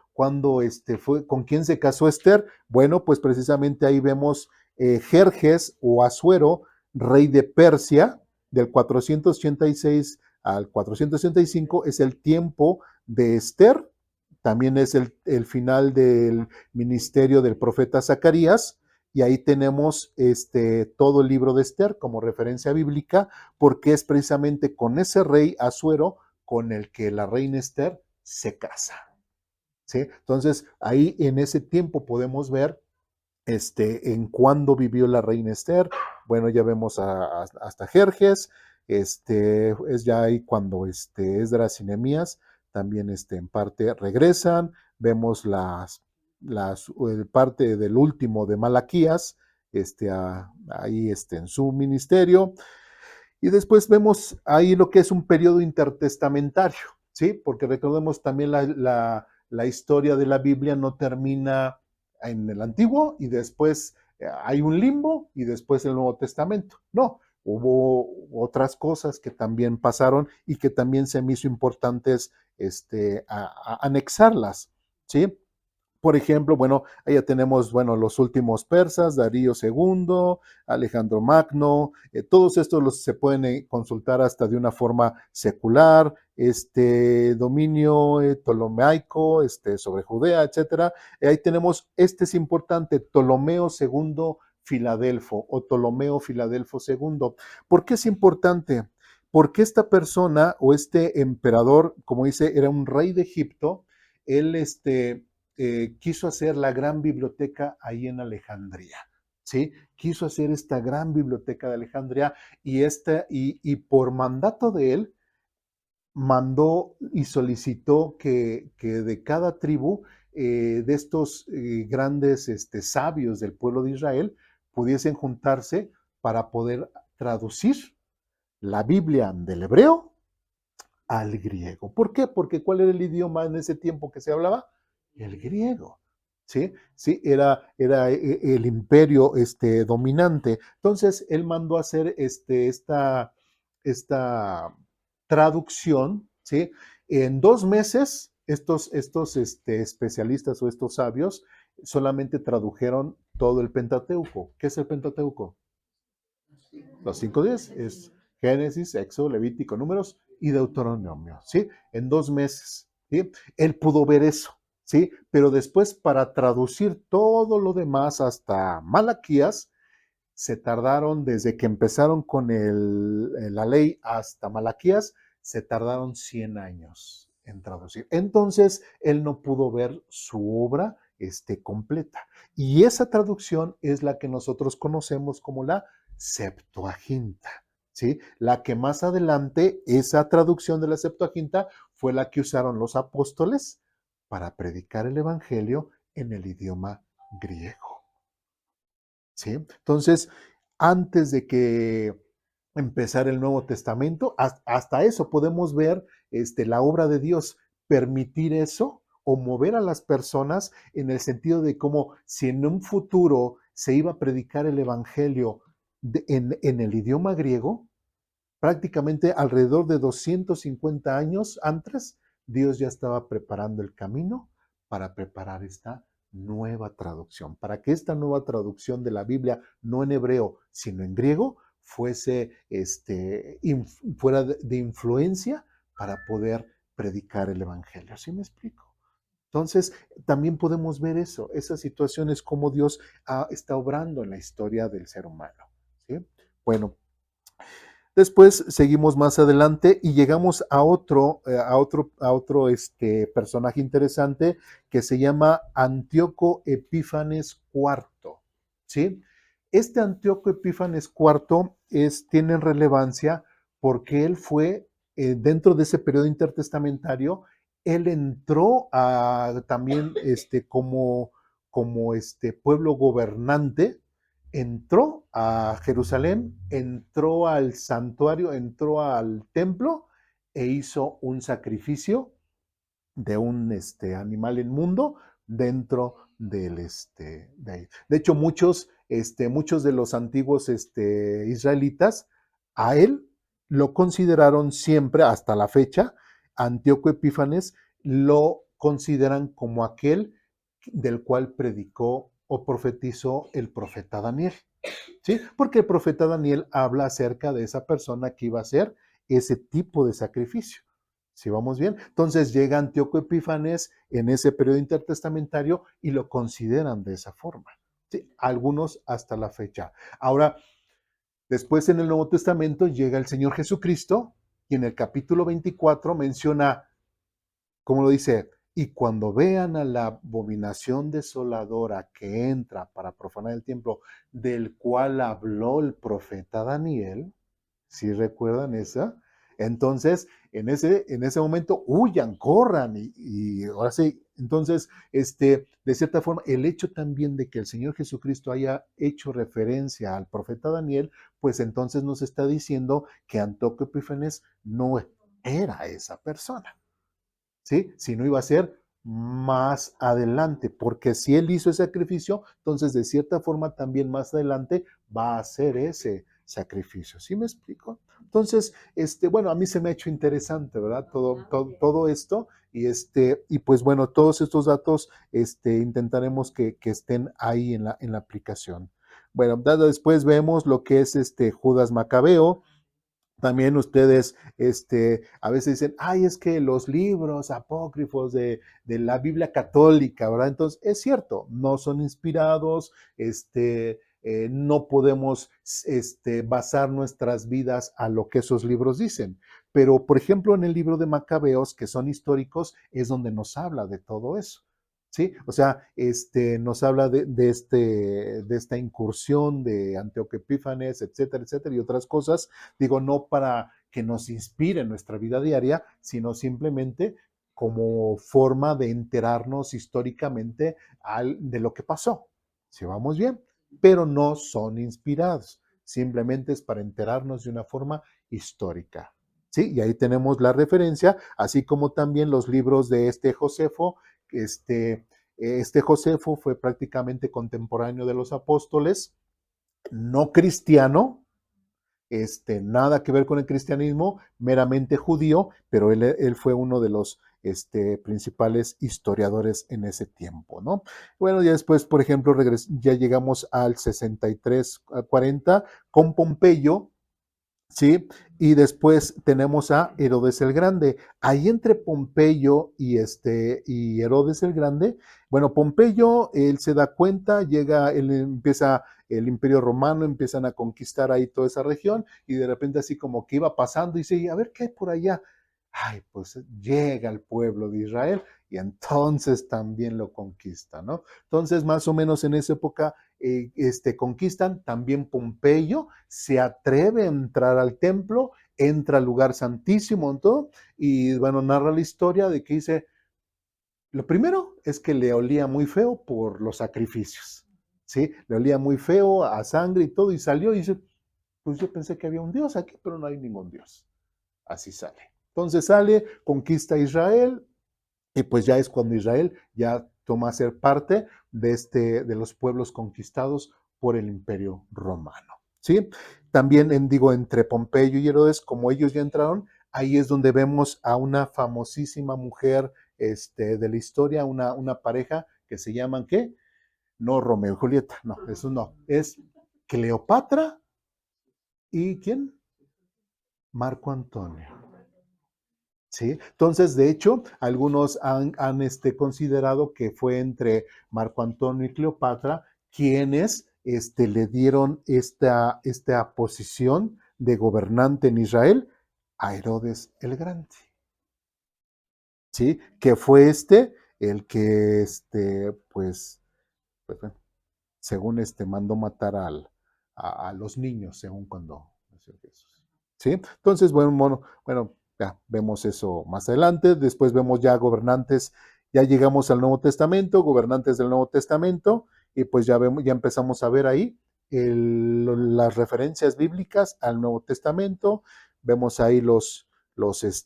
fue, con quién se casó Esther? Bueno, pues precisamente ahí vemos Jerjes o Asuero, rey de Persia, del 486 al 465, es el tiempo de Esther, también es el final del ministerio del profeta Zacarías, y ahí tenemos todo el libro de Esther como referencia bíblica, porque es precisamente con ese rey Asuero con el que la reina Esther se casa. ¿Sí? Entonces, ahí en ese tiempo podemos ver en cuándo vivió la reina Esther. Bueno, ya vemos hasta Jerjes, es ya ahí cuando Esdras y Nehemías también en parte regresan. Vemos parte del último de Malaquías, ahí en su ministerio. Y después vemos ahí lo que es un periodo intertestamentario, ¿sí? Porque recordemos también la historia de la Biblia no termina en el Antiguo y después hay un limbo y después el Nuevo Testamento. No, hubo otras cosas que también pasaron y que también se me hizo importantes anexarlas, ¿sí? Por ejemplo, bueno, allá tenemos, bueno, los últimos persas, Darío II, Alejandro Magno, todos estos se pueden consultar hasta de una forma secular, dominio ptolomaico, sobre Judea, etcétera. Ahí tenemos, es importante, Ptolomeo II Filadelfo o Ptolomeo Filadelfo II. ¿Por qué es importante? Porque esta persona o este emperador, como dice, era un rey de Egipto, él, quiso hacer la gran biblioteca ahí en Alejandría, ¿sí? Quiso hacer esta gran biblioteca de Alejandría y por mandato de él mandó y solicitó que de cada tribu de estos grandes sabios del pueblo de Israel pudiesen juntarse para poder traducir la Biblia del hebreo al griego. ¿Por qué? Porque ¿cuál era el idioma en ese tiempo que se hablaba? El griego. ¿Sí? Sí, era el imperio dominante. Entonces, él mandó a hacer esta traducción, ¿sí? En 2 meses estos especialistas o estos sabios solamente tradujeron todo el Pentateuco. ¿Qué es el Pentateuco? Los 5 días es Génesis, Éxodo, Levítico, Números y Deuteronomio, ¿sí? En 2 meses, ¿sí? Él pudo ver eso, ¿sí? Pero después para traducir todo lo demás hasta Malaquías, se tardaron desde que empezaron con la ley hasta Malaquías, se tardaron 100 años en traducir. Entonces, él no pudo ver su obra completa. Y esa traducción es la que nosotros conocemos como la Septuaginta. ¿Sí? La que más adelante, esa traducción de la Septuaginta fue la que usaron los apóstoles para predicar el Evangelio en el idioma griego. ¿Sí? Entonces, antes de que empezara el Nuevo Testamento, hasta eso podemos ver la obra de Dios, permitir eso o mover a las personas en el sentido de como si en un futuro se iba a predicar el Evangelio en el idioma griego, prácticamente alrededor de 250 años antes, Dios ya estaba preparando el camino para preparar esta nueva traducción, para que esta nueva traducción de la Biblia, no en hebreo, sino en griego, fuese fuera de influencia para poder predicar el Evangelio. ¿Sí me explico? Entonces, también podemos ver eso, esas situaciones, como Dios está obrando en la historia del ser humano. ¿Sí? Bueno, después seguimos más adelante y llegamos a otro personaje interesante que se llama Antíoco Epífanes IV. ¿Sí? Este Antíoco Epífanes IV tiene relevancia porque él fue, dentro de ese periodo intertestamentario, él entró también como pueblo gobernante, entró a Jerusalén, entró al santuario, entró al templo e hizo un sacrificio de un animal inmundo dentro de ahí. De hecho, muchos de los antiguos israelitas a él lo consideraron siempre, hasta la fecha, Antíoco Epífanes, lo consideran como aquel del cual predicó o profetizó el profeta Daniel. ¿Sí? Porque el profeta Daniel habla acerca de esa persona que iba a hacer ese tipo de sacrificio. ¿Sí vamos bien? Entonces llega Antíoco Epífanes en ese periodo intertestamentario y lo consideran de esa forma. ¿Sí? Algunos hasta la fecha. Ahora, después en el Nuevo Testamento llega el Señor Jesucristo y en el capítulo 24 menciona, como lo dice, y cuando vean a la abominación desoladora que entra para profanar el templo, del cual habló el profeta Daniel, ¿sí recuerdan esa? Entonces, en ese momento, huyan, corran, y ahora sí, entonces, de cierta forma, el hecho también de que el Señor Jesucristo haya hecho referencia al profeta Daniel, pues entonces nos está diciendo que Antíoco Epífanes no era esa persona. ¿Sí? Si no iba a ser más adelante, porque si él hizo ese sacrificio, entonces de cierta forma también más adelante va a hacer ese sacrificio. ¿Sí me explico? Entonces, bueno, a mí se me ha hecho interesante, ¿verdad? Todo esto y pues bueno, todos estos datos, intentaremos que estén ahí en la aplicación. Bueno, después vemos lo que es Judas Macabeo. También ustedes a veces dicen, ay, es que los libros apócrifos de la Biblia católica, ¿verdad? Entonces, es cierto, no son inspirados, no podemos basar nuestras vidas a lo que esos libros dicen. Pero, por ejemplo, en el libro de Macabeos, que son históricos, es donde nos habla de todo eso. ¿Sí? O sea, nos habla de esta incursión de Antíoco Epífanes, etcétera, etcétera, y otras cosas. Digo, no para que nos inspire en nuestra vida diaria, sino simplemente como forma de enterarnos históricamente de lo que pasó. Si vamos bien, pero no son inspirados, simplemente es para enterarnos de una forma histórica. ¿Sí? Y ahí tenemos la referencia, así como también los libros de Josefo. Josefo fue prácticamente contemporáneo de los apóstoles, no cristiano, nada que ver con el cristianismo, meramente judío, pero él fue uno de los principales historiadores en ese tiempo, ¿no? Bueno, ya después, por ejemplo, ya llegamos al 63 a 40 con Pompeyo, ¿sí? Y después tenemos a Herodes el Grande. Ahí entre Pompeyo y Herodes el Grande, bueno, Pompeyo, él se da cuenta, él empieza el Imperio Romano, empiezan a conquistar ahí toda esa región y de repente así como que iba pasando y dice, a ver qué hay por allá. Ay, pues llega el pueblo de Israel y entonces también lo conquista, ¿no? Entonces, más o menos en esa época conquistan también Pompeyo, se atreve a entrar al templo, entra al lugar santísimo en todo, y bueno, narra la historia de que dice, lo primero es que le olía muy feo por los sacrificios, ¿sí? Le olía muy feo a sangre y todo, y salió y dice, pues yo pensé que había un Dios aquí, pero no hay ningún Dios. Así sale. Entonces sale, conquista a Israel, y pues ya es cuando Israel ya toma a ser parte de los pueblos conquistados por el Imperio Romano. ¿Sí? También digo, entre Pompeyo y Herodes, como ellos ya entraron, ahí es donde vemos a una famosísima mujer de la historia, una pareja que se llaman, ¿qué? No Romeo y Julieta, no, eso no, es Cleopatra y ¿quién? Marco Antonio. ¿Sí? Entonces, de hecho, algunos han considerado que fue entre Marco Antonio y Cleopatra quienes le dieron esta posición de gobernante en Israel a Herodes el Grande, ¿sí? Que fue el que, pues bueno, según mandó matar a los niños, según cuando nació Jesús. ¿Sí? Entonces, bueno, ya vemos eso más adelante. Después vemos ya gobernantes, ya llegamos al Nuevo Testamento, gobernantes del Nuevo Testamento, y pues ya empezamos a ver ahí las referencias bíblicas al Nuevo Testamento. Vemos ahí los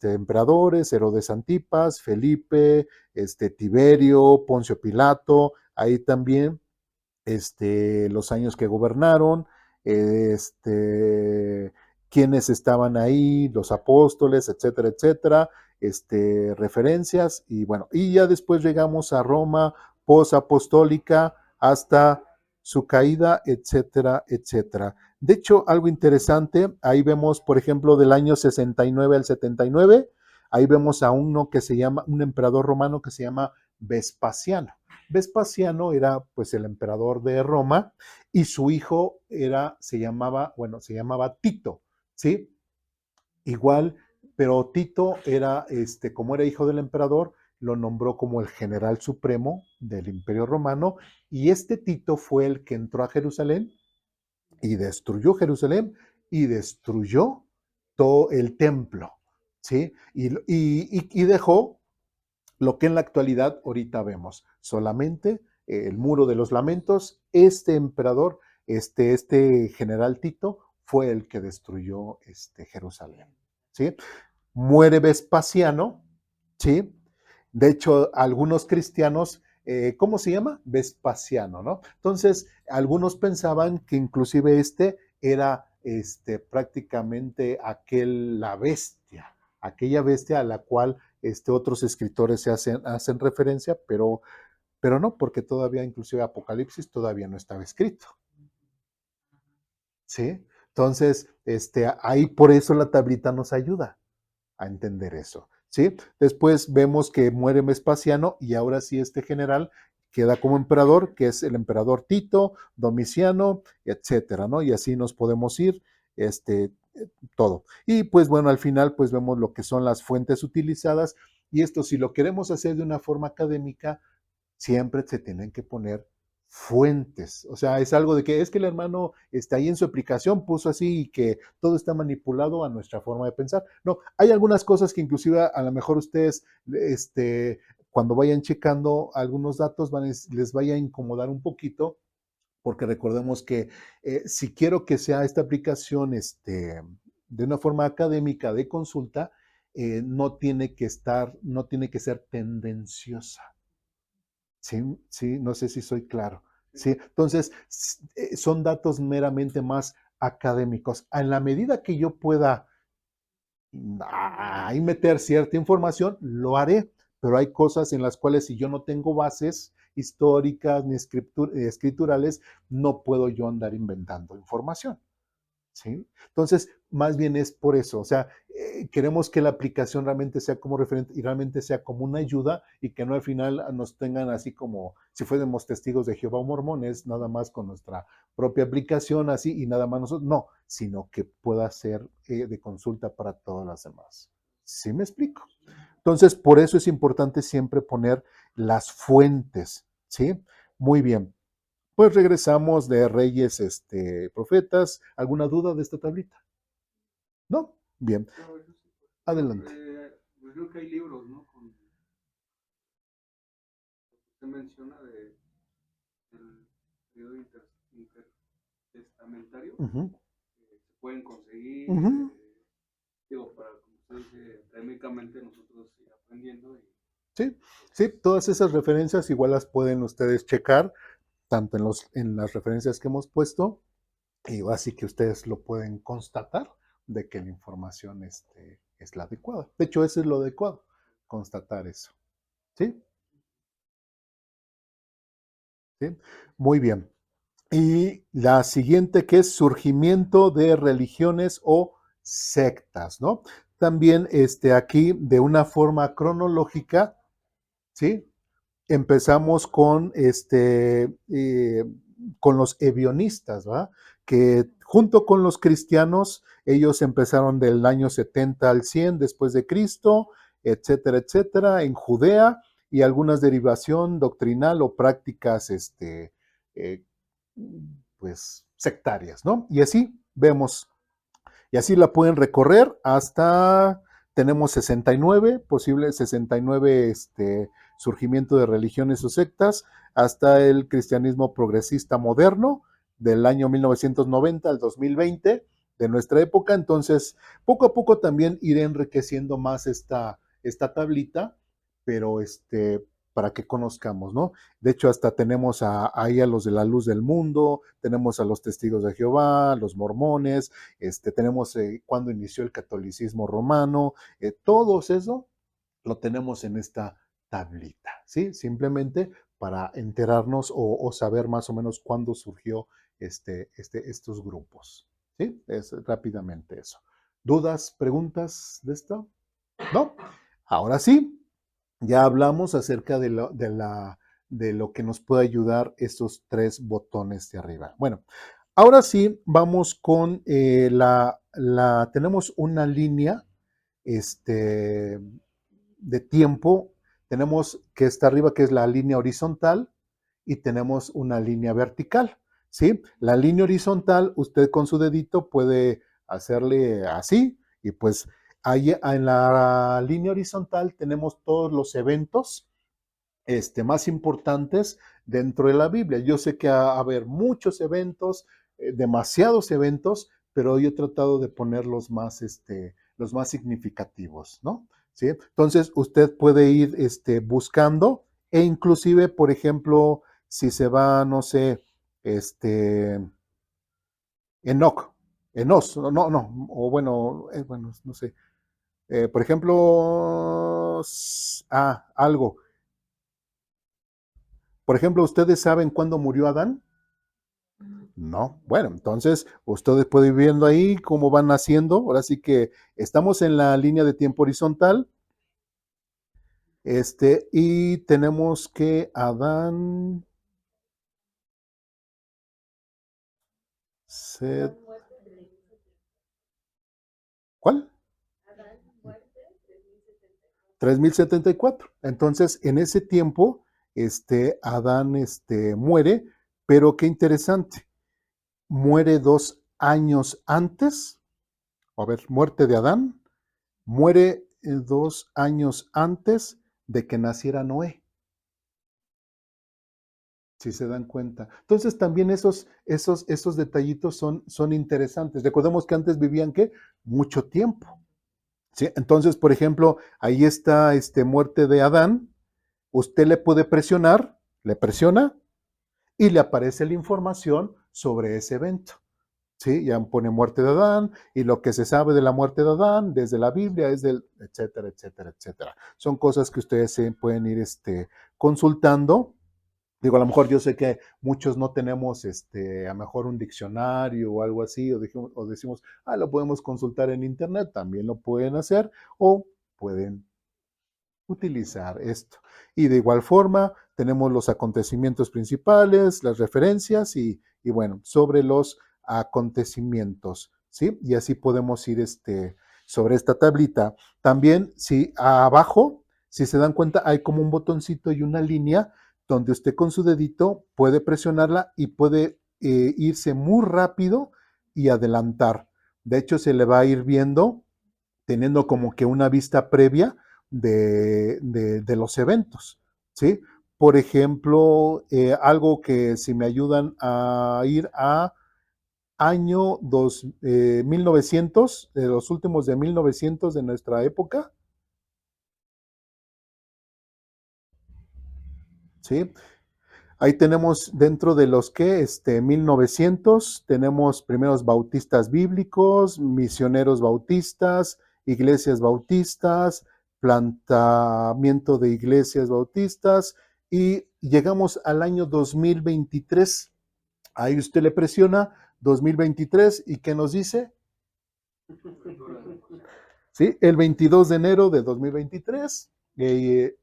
emperadores, Herodes Antipas, Felipe, Tiberio, Poncio Pilato, ahí también los años que gobernaron, quiénes estaban ahí, los apóstoles, etcétera, etcétera, referencias, y bueno, y ya después llegamos a Roma posapostólica hasta su caída, etcétera, etcétera. De hecho, algo interesante, ahí vemos, por ejemplo, del año 69 al 79, ahí vemos a un emperador romano que se llama Vespasiano. Vespasiano era pues el emperador de Roma y su hijo se llamaba Tito, ¿sí? Igual, pero Tito era, como era hijo del emperador, lo nombró como el general supremo del Imperio Romano y este Tito fue el que entró a Jerusalén y destruyó Jerusalén y destruyó todo el templo, ¿sí? Y dejó lo que en la actualidad ahorita vemos, solamente el muro de los lamentos, este emperador, este general Tito, fue el que destruyó Jerusalén, ¿sí? Muere Vespasiano, ¿sí? De hecho, algunos cristianos, ¿cómo se llama? Vespasiano, ¿no? Entonces, algunos pensaban que inclusive era prácticamente la bestia, aquella bestia a la cual otros escritores hacen referencia, pero no, porque todavía, inclusive Apocalipsis, todavía no estaba escrito, ¿sí? Entonces, ahí por eso la tablita nos ayuda a entender eso, ¿sí? Después vemos que muere Vespasiano y ahora sí este general queda como emperador, que es el emperador Tito, Domiciano, etcétera, ¿no? Y así nos podemos ir, todo. Y pues bueno, al final pues vemos lo que son las fuentes utilizadas y esto si lo queremos hacer de una forma académica, siempre se tienen que poner fuentes. O sea, es algo de que es que el hermano está ahí en su aplicación, puso así y que todo está manipulado a nuestra forma de pensar. No, hay algunas cosas que inclusive a lo mejor ustedes, cuando vayan checando algunos datos, les vaya a incomodar un poquito, porque recordemos que si quiero que sea esta aplicación de una forma académica de consulta, no tiene que ser tendenciosa. Sí, sí, no sé si soy claro. Sí, entonces son datos meramente más académicos. En la medida que yo pueda ahí meter cierta información, lo haré, pero hay cosas en las cuales si yo no tengo bases históricas ni escriturales, no puedo yo andar inventando información. ¿Sí? Entonces, más bien es por eso, o sea, queremos que la aplicación realmente sea como referente y realmente sea como una ayuda y que no al final nos tengan así como si fuéramos testigos de Jehová o mormones, nada más con nuestra propia aplicación así y nada más nosotros, no, sino que pueda ser de consulta para todas las demás. ¿Sí me explico? Entonces, por eso es importante siempre poner las fuentes, ¿sí? Muy bien. Pues regresamos de Reyes, Profetas. ¿Alguna duda de esta tablita? ¿No? Bien. No, eso sí, Adelante. pues creo que hay libros, ¿no? Con lo que usted menciona del periodo intertestamentario, Ujú, se pueden conseguir, ujú. digo, para, como usted dice, académicamente nosotros ir aprendiendo y Sí, sí, todas esas referencias igual las pueden ustedes checar, tanto en las referencias que hemos puesto, y así que ustedes lo pueden constatar de que la información es la adecuada. De hecho, eso es lo adecuado, constatar eso. ¿Sí? ¿Sí? Muy bien. Y la siguiente que es surgimiento de religiones o sectas, ¿no? También aquí de una forma cronológica, ¿sí? Empezamos con los ebionistas, ¿va? Que junto con los cristianos, ellos empezaron del año 70 al 100 después de Cristo, etcétera, etcétera, en Judea y algunas derivación doctrinal o prácticas, eh, pues, sectarias, ¿no? Y así vemos y así la pueden recorrer hasta, tenemos 69, posible 69 surgimiento de religiones o sectas, hasta el cristianismo progresista moderno del año 1990 al 2020 de nuestra época. Entonces, poco a poco también iré enriqueciendo más esta tablita, pero para que conozcamos, ¿no? De hecho, hasta tenemos ahí a los de la luz del mundo, tenemos a los testigos de Jehová, los mormones, tenemos cuando inició el catolicismo romano, todo eso lo tenemos en esta tablita, ¿sí? Simplemente para enterarnos o saber más o menos cuándo surgió estos grupos, ¿sí? Es rápidamente eso. ¿Dudas, preguntas de esto? ¿No? Ahora sí, ya hablamos acerca de lo que nos puede ayudar estos tres botones de arriba. Bueno, ahora sí, vamos con tenemos una línea este, de tiempo. Tenemos que está arriba, que es la línea horizontal, y tenemos una línea vertical, ¿sí? La línea horizontal, usted con su dedito puede hacerle así, y pues ahí en la línea horizontal tenemos todos los eventos más importantes dentro de la Biblia. Yo sé que va a haber muchos eventos, demasiados eventos, pero yo he tratado de poner los más significativos, ¿no? ¿Sí? Entonces, usted puede ir buscando e inclusive, por ejemplo, si se va, no sé, este, Enoch, Enos, no, no, o bueno, no sé, por ejemplo, algo. Por ejemplo, ¿ustedes saben cuándo murió Adán? No. Bueno, entonces ustedes pueden ir viendo ahí cómo van naciendo. Ahora sí que estamos en la línea de tiempo horizontal. Y tenemos que Adán, Set, ¿cuál? 3074. Entonces, en ese tiempo, Adán, muere, pero qué interesante, muere 2 años antes. A ver, muerte de Adán, muere 2 años antes de que naciera Noé, si se dan cuenta. Entonces también esos detallitos son interesantes. Recordemos que antes vivían, ¿qué? Mucho tiempo. ¿Sí? Entonces, por ejemplo, ahí está muerte de Adán. Usted le puede presionar, le presiona y le aparece la información sobre ese evento. ¿sí? Ya pone muerte de Adán y lo que se sabe de la muerte de Adán desde la Biblia es del, etcétera, etcétera, etcétera. Son cosas que ustedes se pueden ir consultando. Digo, a lo mejor yo sé que muchos no tenemos a lo mejor un diccionario o algo así, o decimos, lo podemos consultar en internet, también lo pueden hacer, o pueden utilizar esto. Y de igual forma, tenemos los acontecimientos principales, las referencias y bueno, sobre los acontecimientos, ¿sí? Y así podemos ir sobre esta tablita. También, si abajo, si se dan cuenta, hay como un botoncito y una línea donde usted con su dedito puede presionarla y puede irse muy rápido y adelantar. De hecho, se le va a ir viendo, teniendo como que una vista previa de los eventos, ¿sí? Por ejemplo, algo que si me ayudan a ir a año 1900, los últimos de 1900 de nuestra época, ¿sí? Ahí tenemos dentro de los que 1900, tenemos primeros bautistas bíblicos, misioneros bautistas, iglesias bautistas, plantamiento de iglesias bautistas y llegamos al año 2023. Ahí usted le presiona 2023 y ¿qué nos dice? ¿Sí? El 22 de enero de 2023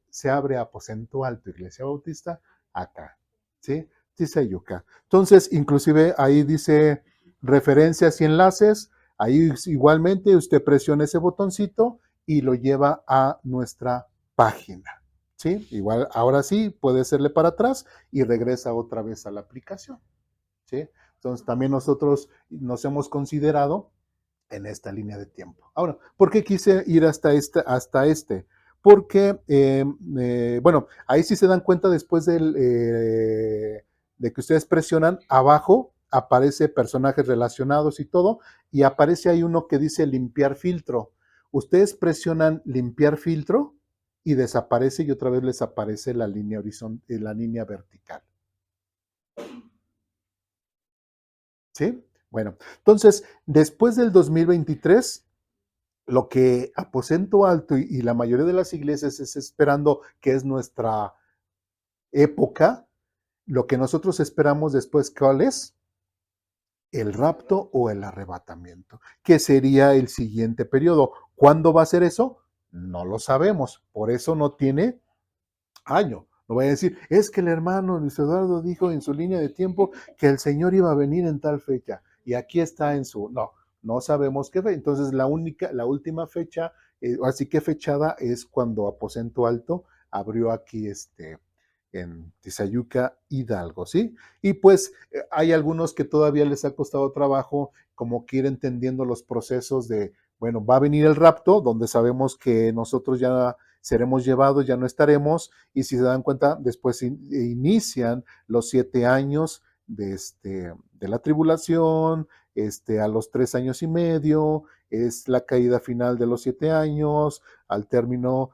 se abre Aposento Alto, Iglesia Bautista, acá, ¿sí? Tizayuca. Entonces, inclusive ahí dice referencias y enlaces, ahí igualmente usted presiona ese botoncito y lo lleva a nuestra página, ¿sí? Igual, ahora sí, puede hacerle para atrás y regresa otra vez a la aplicación, ¿sí? Entonces, también nosotros nos hemos considerado en esta línea de tiempo. Ahora, ¿por qué quise ir hasta este? Porque, bueno, ahí sí se dan cuenta después de que ustedes presionan, abajo aparece personajes relacionados y todo, y aparece ahí uno que dice limpiar filtro. Ustedes presionan limpiar filtro y desaparece y otra vez les aparece la línea horizontal, la línea vertical. ¿Sí? Bueno, entonces, después del 2023, lo que Aposento Alto y la mayoría de las iglesias es esperando, que es nuestra época, lo que nosotros esperamos después, ¿cuál es? El rapto o el arrebatamiento, que sería el siguiente periodo. ¿Cuándo va a ser eso? No lo sabemos, por eso no tiene año. No voy a decir, es que el hermano Luis Eduardo dijo en su línea de tiempo que el Señor iba a venir en tal fecha y aquí está en su... No, no sabemos qué fecha. Entonces la última fecha, así que fechada es cuando Aposento Alto abrió aquí en Tizayuca, Hidalgo, ¿sí? Y pues hay algunos que todavía les ha costado trabajo como que ir entendiendo los procesos de, bueno, va a venir el rapto, donde sabemos que nosotros ya seremos llevados, ya no estaremos, y si se dan cuenta, después inician los 7 años de la tribulación, a los 3 años y medio, es la caída final de los 7 años, al término,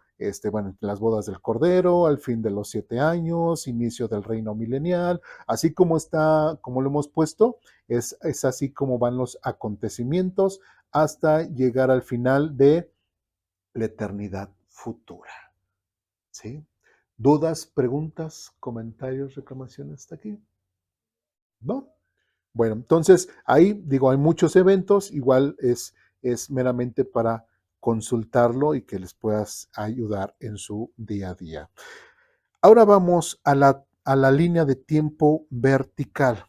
bueno, las bodas del Cordero, al fin de los 7 años, inicio del reino milenial, así como está, como lo hemos puesto, es así como van los acontecimientos hasta llegar al final de la eternidad futura. ¿Sí? ¿Dudas, preguntas, comentarios, reclamaciones hasta aquí? ¿No? Bueno, entonces ahí digo, hay muchos eventos, igual es meramente para consultarlo y que les puedas ayudar en su día a día. Ahora vamos a la línea de tiempo vertical.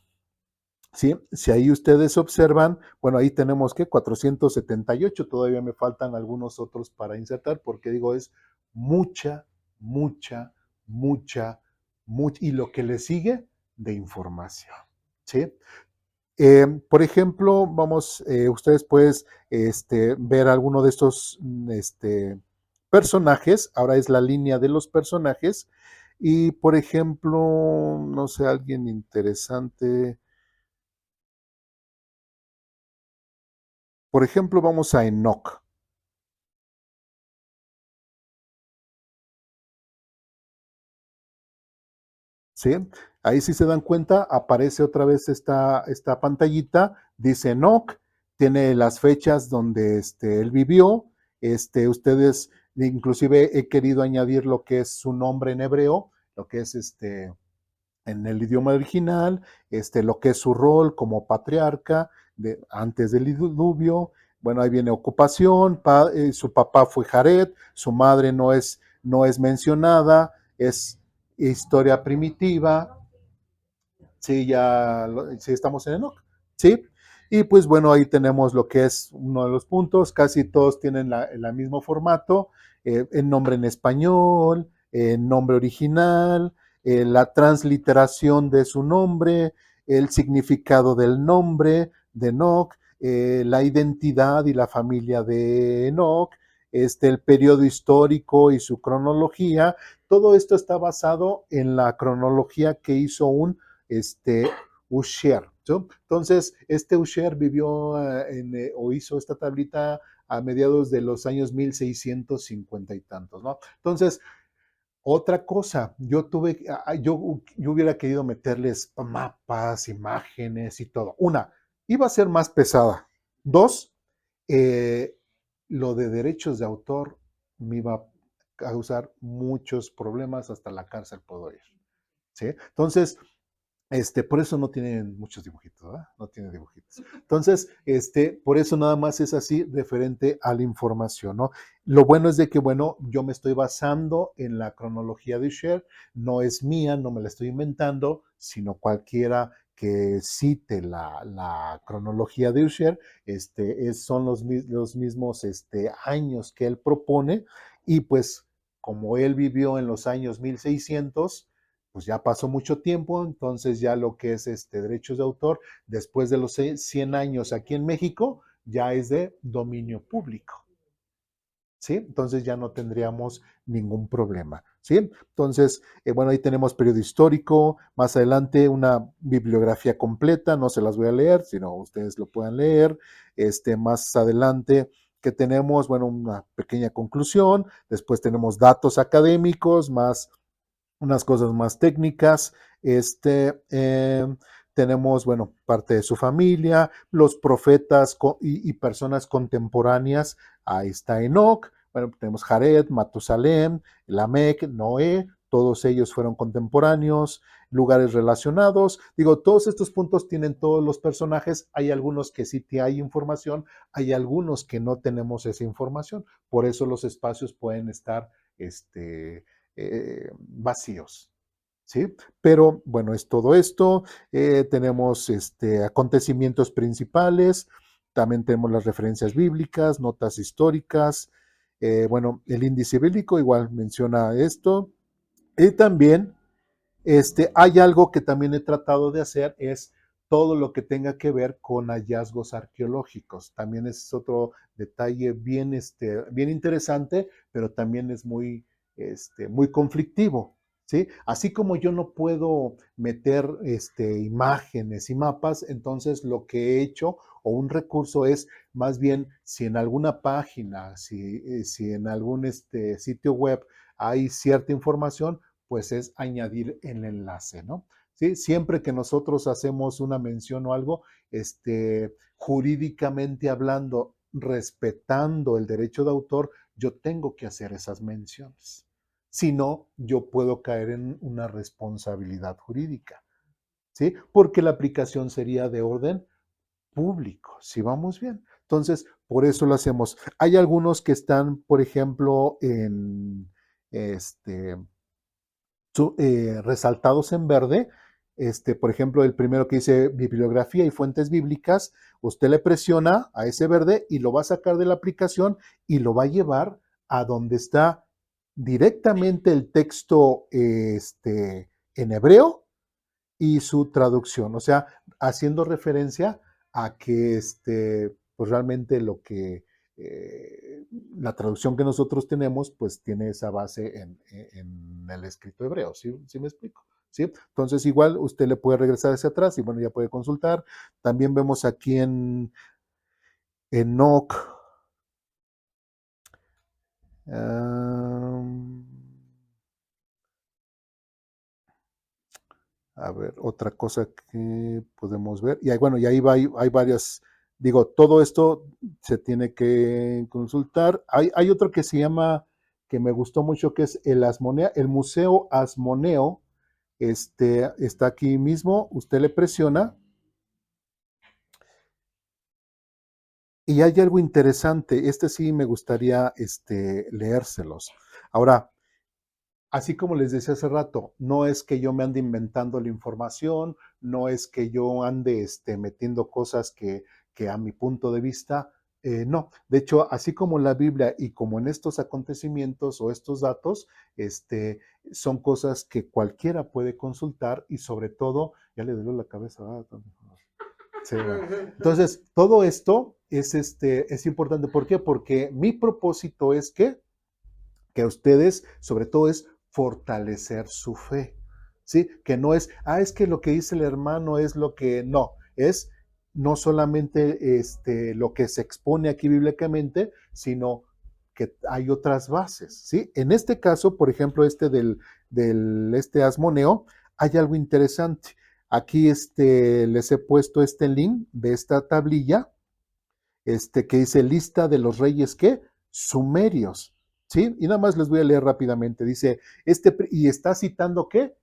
¿Sí? Si ahí ustedes observan, bueno, ahí tenemos que 478, todavía me faltan algunos otros para insertar, porque digo, es mucha, mucha, mucha, mucha, y lo que le sigue de información. ¿Sí? Por ejemplo, vamos, ustedes pueden ver alguno de estos personajes, ahora es la línea de los personajes, y por ejemplo, no sé, alguien interesante. Por ejemplo, vamos a Enoch. ¿sí? Ahí si se dan cuenta, aparece otra vez esta pantallita, dice Enoch, tiene las fechas donde él vivió, ustedes, inclusive he querido añadir lo que es su nombre en hebreo, lo que es en el idioma original, lo que es su rol como patriarca antes del diluvio. Bueno, ahí viene ocupación, su papá fue Jared, su madre no es mencionada, es historia primitiva, sí, sí estamos en Enoch, sí. Y pues bueno, ahí tenemos lo que es uno de los puntos, casi todos tienen el mismo formato, el nombre en español, el nombre original, la transliteración de su nombre, el significado del nombre de Enoch, la identidad y la familia de Enoch, el periodo histórico y su cronología. Todo esto está basado en la cronología que hizo un Usher, ¿no? Entonces, Usher vivió o hizo esta tablita a mediados de los años 1650 y tantos, ¿no? Entonces, otra cosa, yo hubiera querido meterles mapas, imágenes y todo. Una, iba a ser más pesada. Dos, eh, lo de derechos de autor me iba a causar muchos problemas, hasta la cárcel puedo ir, ¿sí? Entonces, por eso no tienen muchos dibujitos, ¿verdad? No tiene dibujitos. Entonces, por eso nada más es así referente a la información, ¿no? Lo bueno es de que, bueno, yo me estoy basando en la cronología de Usher, no es mía, no me la estoy inventando, sino cualquiera que cite la cronología de Usher, son los mismos años que él propone, y pues como él vivió en los años 1600, pues ya pasó mucho tiempo, entonces ya lo que es derechos de autor, después de los 100 años aquí en México, ya es de dominio público, ¿sí? Entonces ya no tendríamos ningún problema, ¿sí? Entonces, bueno, ahí tenemos periodo histórico, más adelante una bibliografía completa, no se las voy a leer, sino ustedes lo puedan leer, más adelante que tenemos, bueno, una pequeña conclusión, después tenemos datos académicos, unas cosas más técnicas. Tenemos, bueno, parte de su familia, los profetas y personas contemporáneas. Ahí está Enoch, bueno, tenemos Jared, Matusalem, Lamec, Noé, todos ellos fueron contemporáneos, lugares relacionados. Digo, todos estos puntos tienen todos los personajes. Hay algunos que sí hay información, hay algunos que no tenemos esa información. Por eso los espacios pueden estar, vacíos, ¿sí? Pero bueno, es todo esto. Tenemos acontecimientos principales, también tenemos las referencias bíblicas, notas históricas. Bueno, el índice bíblico igual menciona esto. Y también hay algo que también he tratado de hacer, es todo lo que tenga que ver con hallazgos arqueológicos. También es otro detalle bien interesante, pero también es muy conflictivo, ¿sí? Así como yo no puedo meter imágenes y mapas, entonces lo que he hecho o un recurso es más bien si en alguna página, si en algún sitio web hay cierta información, pues es añadir el enlace, ¿no? ¿Sí? Siempre que nosotros hacemos una mención o algo, jurídicamente hablando, respetando el derecho de autor, yo tengo que hacer esas menciones. Si no, yo puedo caer en una responsabilidad jurídica, ¿sí? Porque la aplicación sería de orden público, si vamos bien. Entonces, por eso lo hacemos. Hay algunos que están, por ejemplo, en este resaltados en verde. Por ejemplo, el primero que dice bibliografía y fuentes bíblicas, usted le presiona a ese verde y lo va a sacar de la aplicación y lo va a llevar a donde está directamente el texto en hebreo y su traducción, o sea, haciendo referencia a que pues realmente la traducción que nosotros tenemos, pues tiene esa base en el escrito hebreo, ¿sí me explico? ¿Sí? Entonces, igual usted le puede regresar hacia atrás y bueno, ya puede consultar. También vemos aquí en Enoch. um, A ver, otra cosa que podemos ver. Y ahí, bueno, y ahí va, hay varias, digo, todo esto se tiene que consultar. Hay otro que se llama, que me gustó mucho, que es el Asmonea, el Museo Asmoneo. Está aquí mismo, usted le presiona y hay algo interesante. Sí me gustaría leérselos. Ahora, así como les decía hace rato, no es que yo me ande inventando la información, no es que yo ande metiendo cosas que a mi punto de vista, no. De hecho, así como en la Biblia y como en estos acontecimientos o estos datos, son cosas que cualquiera puede consultar y sobre todo, ya le duele la cabeza. Sí, bueno. Entonces, todo esto es importante. ¿Por qué? Porque mi propósito es que ustedes, sobre todo, es fortalecer su fe, ¿sí? Que no es, es que lo que dice el hermano es lo que, no, es no solamente lo que se expone aquí bíblicamente, sino que hay otras bases, ¿sí? En este caso, por ejemplo, del Asmoneo, hay algo interesante. Aquí les he puesto este link de esta tablilla, que dice lista de los reyes, ¿qué? Sumerios, ¿sí? Y nada más les voy a leer rápidamente. Dice, y está citando, ¿qué?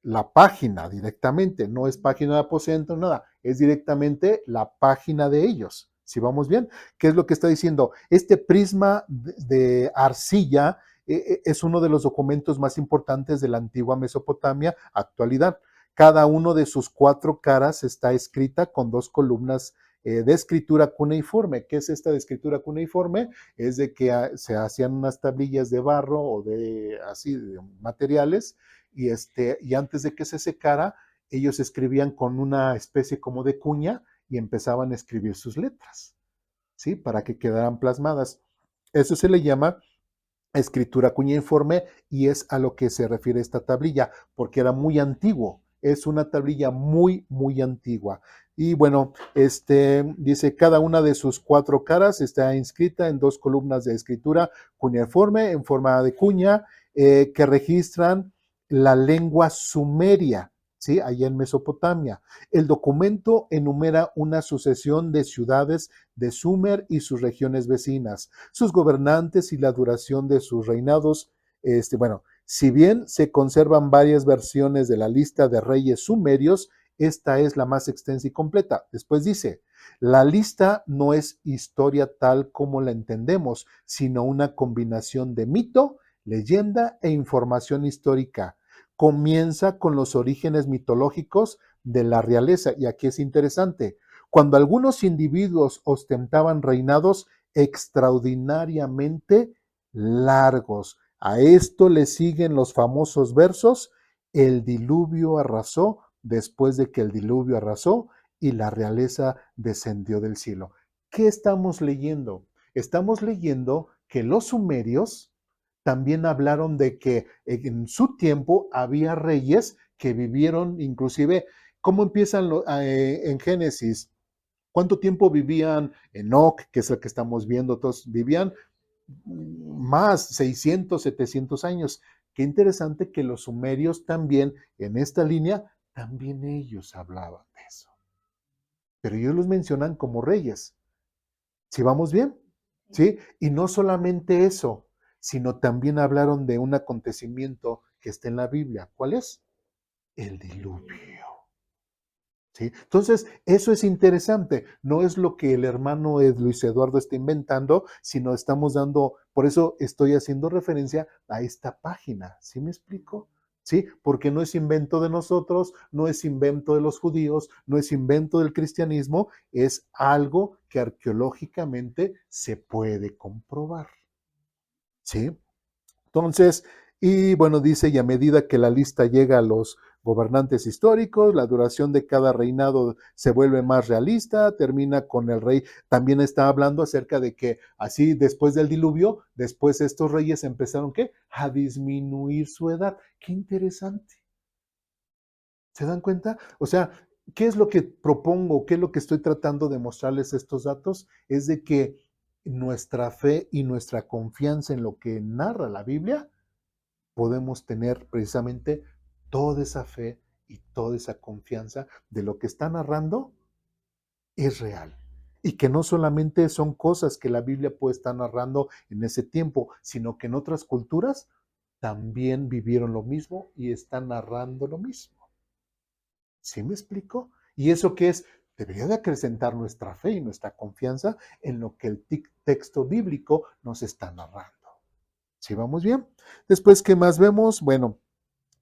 La página directamente, no es página de aposento, nada, es directamente la página de ellos. Si vamos bien, ¿qué es lo que está diciendo? Este prisma de arcilla es uno de los documentos más importantes de la antigua Mesopotamia, actualidad. Cada uno de sus 4 caras está escrita con 2 columnas de escritura cuneiforme. ¿Qué es esta de escritura cuneiforme? Es de que se hacían unas tablillas de barro o de así de materiales y antes de que se secara, ellos escribían con una especie como de cuña y empezaban a escribir sus letras, ¿sí? Para que quedaran plasmadas. Eso se le llama escritura cuneiforme y es a lo que se refiere esta tablilla, porque era muy antiguo. Es una tablilla muy, muy antigua. Y bueno, dice, cada una de sus 4 caras está inscrita en 2 columnas de escritura cuneiforme en forma de cuña que registran la lengua sumeria, ¿sí? Allá en Mesopotamia. El documento enumera una sucesión de ciudades de Sumer y sus regiones vecinas, sus gobernantes y la duración de sus reinados. Bueno, si bien se conservan varias versiones de la lista de reyes sumerios, esta es la más extensa y completa. Después dice, la lista no es historia tal como la entendemos, sino una combinación de mito, leyenda e información histórica. Comienza con los orígenes mitológicos de la realeza, y aquí es interesante. Cuando algunos individuos ostentaban reinados extraordinariamente largos. A esto le siguen los famosos versos, el diluvio arrasó después de que el diluvio arrasó y la realeza descendió del cielo. ¿Qué estamos leyendo? Estamos leyendo que los sumerios también hablaron de que en su tiempo había reyes que vivieron inclusive, ¿cómo empiezan en Génesis? ¿Cuánto tiempo vivían Enoch, que es el que estamos viendo todos? Vivían más, 600, 700 años. Qué interesante que los sumerios también, en esta línea, también ellos hablaban de eso. Pero ellos los mencionan como reyes. ¿Sí vamos bien? ¿Sí? Y no solamente eso, sino también hablaron de un acontecimiento que está en la Biblia. ¿Cuál es? El diluvio. ¿Sí? Entonces, eso es interesante. No es lo que el hermano Luis Eduardo está inventando, sino estamos dando, por eso estoy haciendo referencia a esta página. ¿Sí me explico? ¿Sí? Porque no es invento de nosotros, no es invento de los judíos, no es invento del cristianismo, es algo que arqueológicamente se puede comprobar. ¿Sí? Entonces, y bueno, dice, y a medida que la lista llega a los gobernantes históricos, la duración de cada reinado se vuelve más realista, termina con el rey. También está hablando acerca de que así después del diluvio, después estos reyes empezaron, ¿qué? A disminuir su edad. Qué interesante. ¿Se dan cuenta? O sea, ¿qué es lo que propongo? ¿Qué es lo que estoy tratando de mostrarles estos datos? Es de que nuestra fe y nuestra confianza en lo que narra la Biblia podemos tener precisamente toda esa fe y toda esa confianza de lo que está narrando es real. Y que no solamente son cosas que la Biblia puede estar narrando en ese tiempo, sino que en otras culturas también vivieron lo mismo y están narrando lo mismo. ¿Sí me explico? ¿Y eso qué es? Debería de acrecentar nuestra fe y nuestra confianza en lo que el texto bíblico nos está narrando. ¿Sí vamos bien? Después, ¿qué más vemos? Bueno,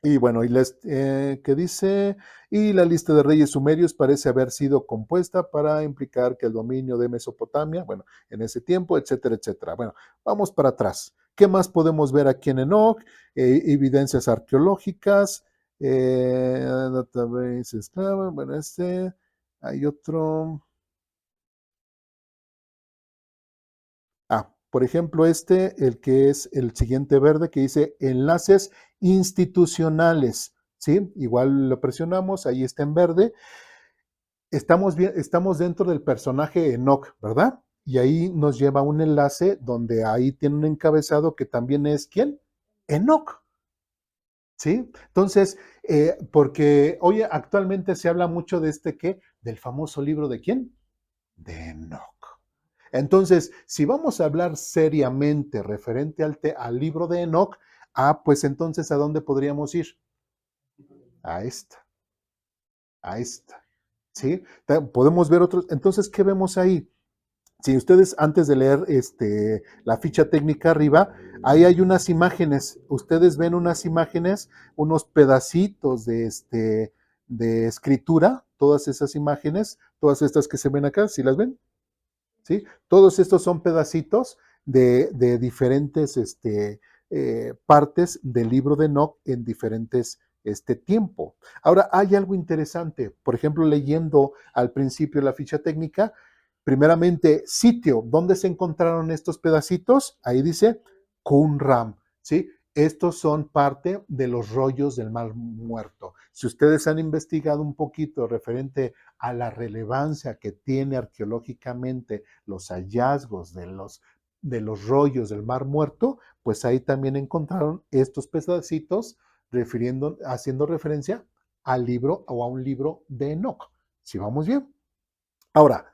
que dice, y la lista de reyes sumerios parece haber sido compuesta para implicar que el dominio de Mesopotamia, bueno, en ese tiempo, etcétera, etcétera. Bueno, vamos para atrás. ¿Qué más podemos ver aquí en Enoch? Evidencias arqueológicas, database esclava, bueno, hay otro. Por ejemplo, el que es el siguiente verde, que dice enlaces institucionales, ¿sí? Igual lo presionamos, ahí está en verde. Estamos dentro del personaje Enoch, ¿verdad? Y ahí nos lleva un enlace donde ahí tiene un encabezado que también es, ¿quién? Enoch, ¿sí? Entonces, porque hoy actualmente se habla mucho de ¿qué? Del famoso libro de ¿quién? De Enoch. Entonces, si vamos a hablar seriamente referente al libro de Enoch, pues entonces, ¿a dónde podríamos ir? A esta, a esta, ¿sí? Podemos ver otros. Entonces, ¿qué vemos ahí? Si ustedes antes de leer la ficha técnica arriba, ahí hay unas imágenes. Ustedes ven unas imágenes, unos pedacitos de escritura, todas esas imágenes, todas estas que se ven acá, ¿sí las ven? ¿Sí? Todos estos son pedacitos de diferentes partes del libro de Enoch en diferentes tiempo. Ahora, hay algo interesante. Por ejemplo, leyendo al principio la ficha técnica, primeramente, sitio, ¿dónde se encontraron estos pedacitos? Ahí dice Qumran, ¿sí? Estos son parte de los rollos del Mar Muerto. Si ustedes han investigado un poquito referente a la relevancia que tiene arqueológicamente los hallazgos de los rollos del Mar Muerto, pues ahí también encontraron estos pedacitos haciendo referencia al libro o a un libro de Enoch. Si vamos bien. Ahora,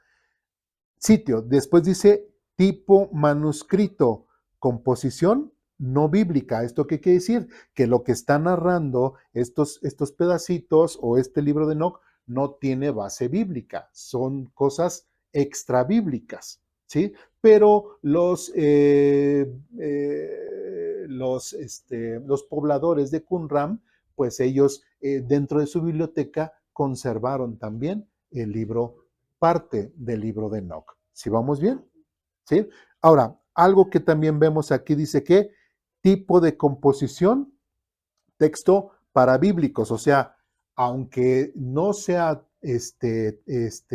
sitio, después dice tipo manuscrito, composición no bíblica. ¿Esto qué quiere decir? Que lo que está narrando estos pedacitos o este libro de Enoch no tiene base bíblica, son cosas extra bíblicas, ¿sí? Pero los pobladores de Qumran, pues ellos dentro de su biblioteca conservaron también el libro, parte del libro de Enoch. ¿Sí vamos bien? ¿Sí? Ahora, algo que también vemos aquí dice que tipo de composición, texto para bíblicos, o sea, aunque no sea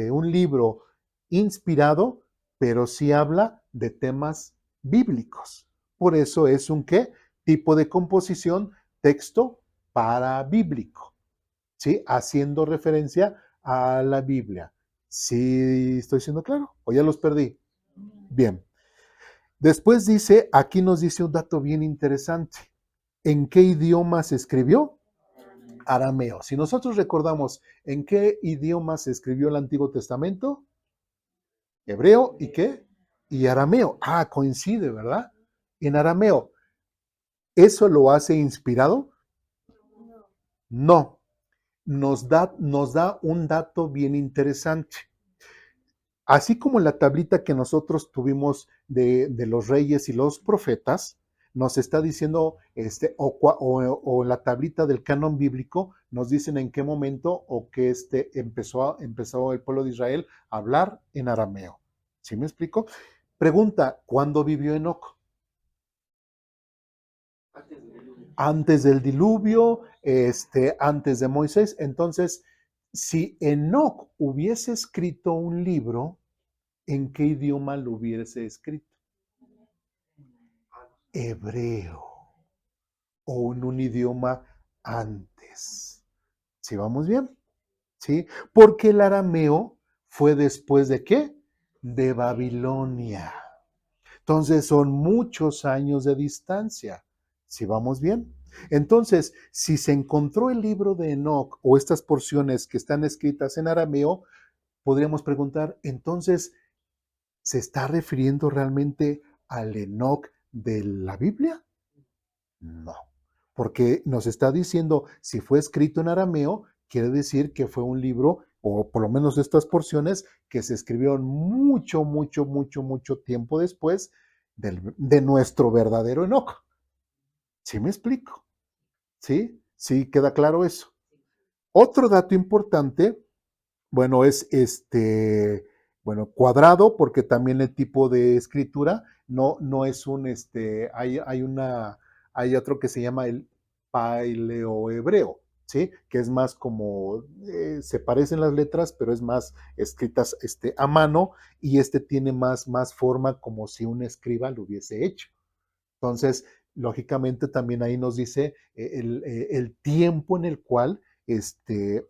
un libro inspirado, pero sí habla de temas bíblicos. Por eso es un ¿qué? Tipo de composición, texto para bíblico, ¿sí? Haciendo referencia a la Biblia. ¿Sí estoy siendo claro? ¿O ya los perdí? Bien. Después dice, aquí nos dice un dato bien interesante. ¿En qué idioma se escribió? Arameo. Si nosotros recordamos en qué idioma se escribió el Antiguo Testamento, hebreo y qué? Y arameo. Coincide, ¿verdad? En arameo. ¿Eso lo hace inspirado? No. Nos da un dato bien interesante. Así como la tablita que nosotros tuvimos de los reyes y los profetas, nos está diciendo, o la tablita del canon bíblico, nos dicen en qué momento o que empezó el pueblo de Israel a hablar en arameo. ¿Sí me explico? Pregunta, ¿cuándo vivió Enoc? Antes del diluvio, antes de Moisés. Entonces, si Enoc hubiese escrito un libro, ¿en qué idioma lo hubiese escrito? Hebreo o en un idioma antes. ¿Sí vamos bien? ¿Sí? Porque el arameo fue después de ¿qué? De Babilonia. Entonces son muchos años de distancia. ¿Sí vamos bien? Entonces, si se encontró el libro de Enoc o estas porciones que están escritas en arameo, podríamos preguntar, entonces, ¿se está refiriendo realmente al Enoc de la Biblia? No, porque nos está diciendo, si fue escrito en arameo, quiere decir que fue un libro, o por lo menos estas porciones, que se escribieron mucho, mucho, mucho, mucho tiempo después de nuestro verdadero Enoc. ¿Sí me explico? ¿Sí? ¿Sí queda claro eso? Otro dato importante, bueno, es bueno, cuadrado, porque también el tipo de escritura no es un, hay otro que se llama el paleohebreo, ¿sí? Que es más como, se parecen las letras, pero es más escritas a mano, y tiene más forma como si un escriba lo hubiese hecho. Entonces, lógicamente también ahí nos dice el tiempo en el cual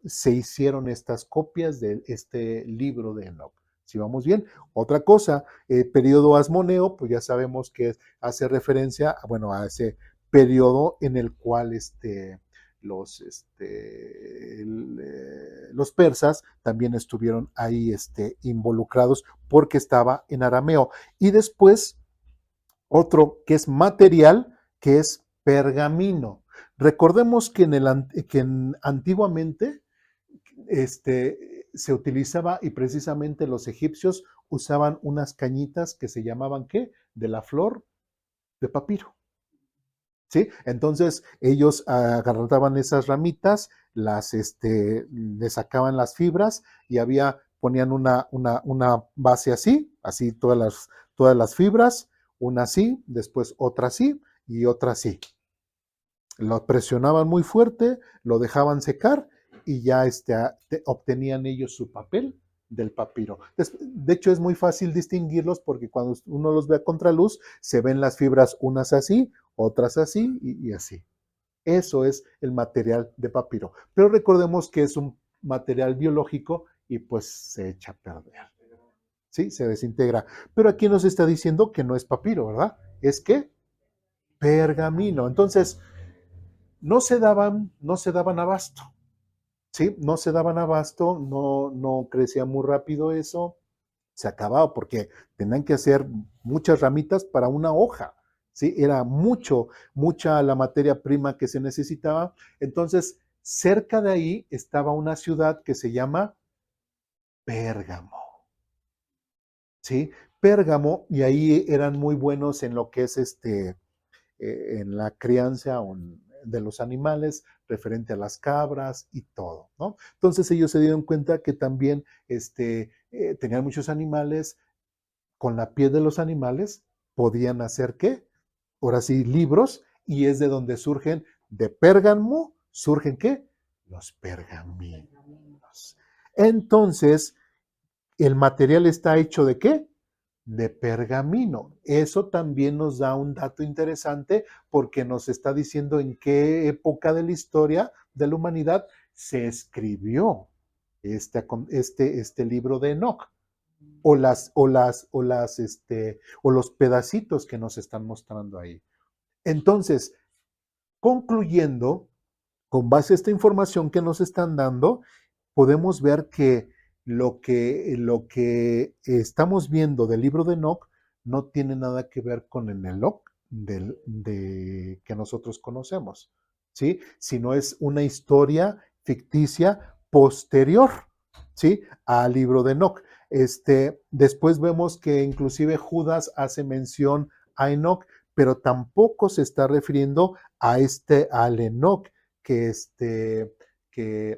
se hicieron estas copias de este libro de Enoch. Si vamos bien. Otra cosa, periodo asmoneo, pues ya sabemos que hace referencia, bueno, a ese periodo en el cual los persas también estuvieron ahí involucrados porque estaba en arameo. Y después otro que es material, que es pergamino. Recordemos que, antiguamente se utilizaba, y precisamente los egipcios usaban unas cañitas que se llamaban, ¿qué? De la flor de papiro. ¿Sí? Entonces ellos agarraban esas ramitas, le sacaban las fibras y ponían una base así todas las fibras, una así, después otra así y otra así. Lo presionaban muy fuerte, lo dejaban secar y ya obtenían ellos su papel del papiro. De hecho, es muy fácil distinguirlos porque cuando uno los ve a contraluz, se ven las fibras unas así, otras así y así. Eso es el material de papiro. Pero recordemos que es un material biológico y pues se echa a perder. ¿Sí? Se desintegra. Pero aquí nos está diciendo que no es papiro, ¿verdad? Es que pergamino. Entonces, no se daban abasto. ¿Sí? No se daban abasto, no crecía muy rápido eso, se acababa porque tenían que hacer muchas ramitas para una hoja, ¿sí? Era mucha la materia prima que se necesitaba. Entonces, cerca de ahí estaba una ciudad que se llama Pérgamo, ¿sí? Pérgamo, y ahí eran muy buenos en lo que es en la crianza de los animales, referente a las cabras y todo, ¿no? Entonces ellos se dieron cuenta que también tenían muchos animales, con la piel de los animales podían hacer ¿qué? Ahora sí, libros, y es de donde de Pérgamo, surgen ¿qué? Los pergaminos. Entonces, el material está hecho ¿de qué? De pergamino. Eso también nos da un dato interesante porque nos está diciendo en qué época de la historia de la humanidad se escribió este libro de Enoch o los pedacitos que nos están mostrando ahí. Entonces, concluyendo, con base a esta información que nos están dando, podemos ver que lo que estamos viendo del libro de Enoch no tiene nada que ver con el Enoch que nosotros conocemos, ¿sí? Sino es una historia ficticia posterior, ¿sí? Al libro de Enoch. Después vemos que inclusive Judas hace mención a Enoch, pero tampoco se está refiriendo al Enoch que, que,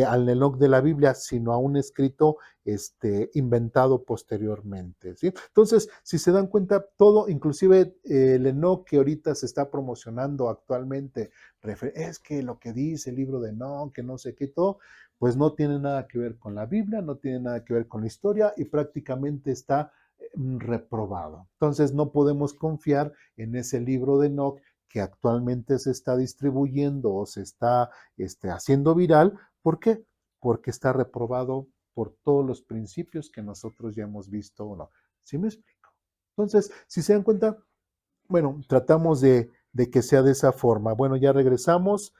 al Enoch de la Biblia, sino a un escrito inventado posteriormente. ¿Sí? Entonces, si se dan cuenta, todo, inclusive el Enoch que ahorita se está promocionando actualmente, es que lo que dice el libro de Enoch, que no sé qué, todo, pues no tiene nada que ver con la Biblia, no tiene nada que ver con la historia y prácticamente está reprobado. Entonces, no podemos confiar en ese libro de Enoch que actualmente se está distribuyendo o se está haciendo viral. ¿Por qué? Porque está reprobado por todos los principios que nosotros ya hemos visto o no. ¿Sí me explico? Entonces, si se dan cuenta, bueno, tratamos de que sea de esa forma. Bueno, ya regresamos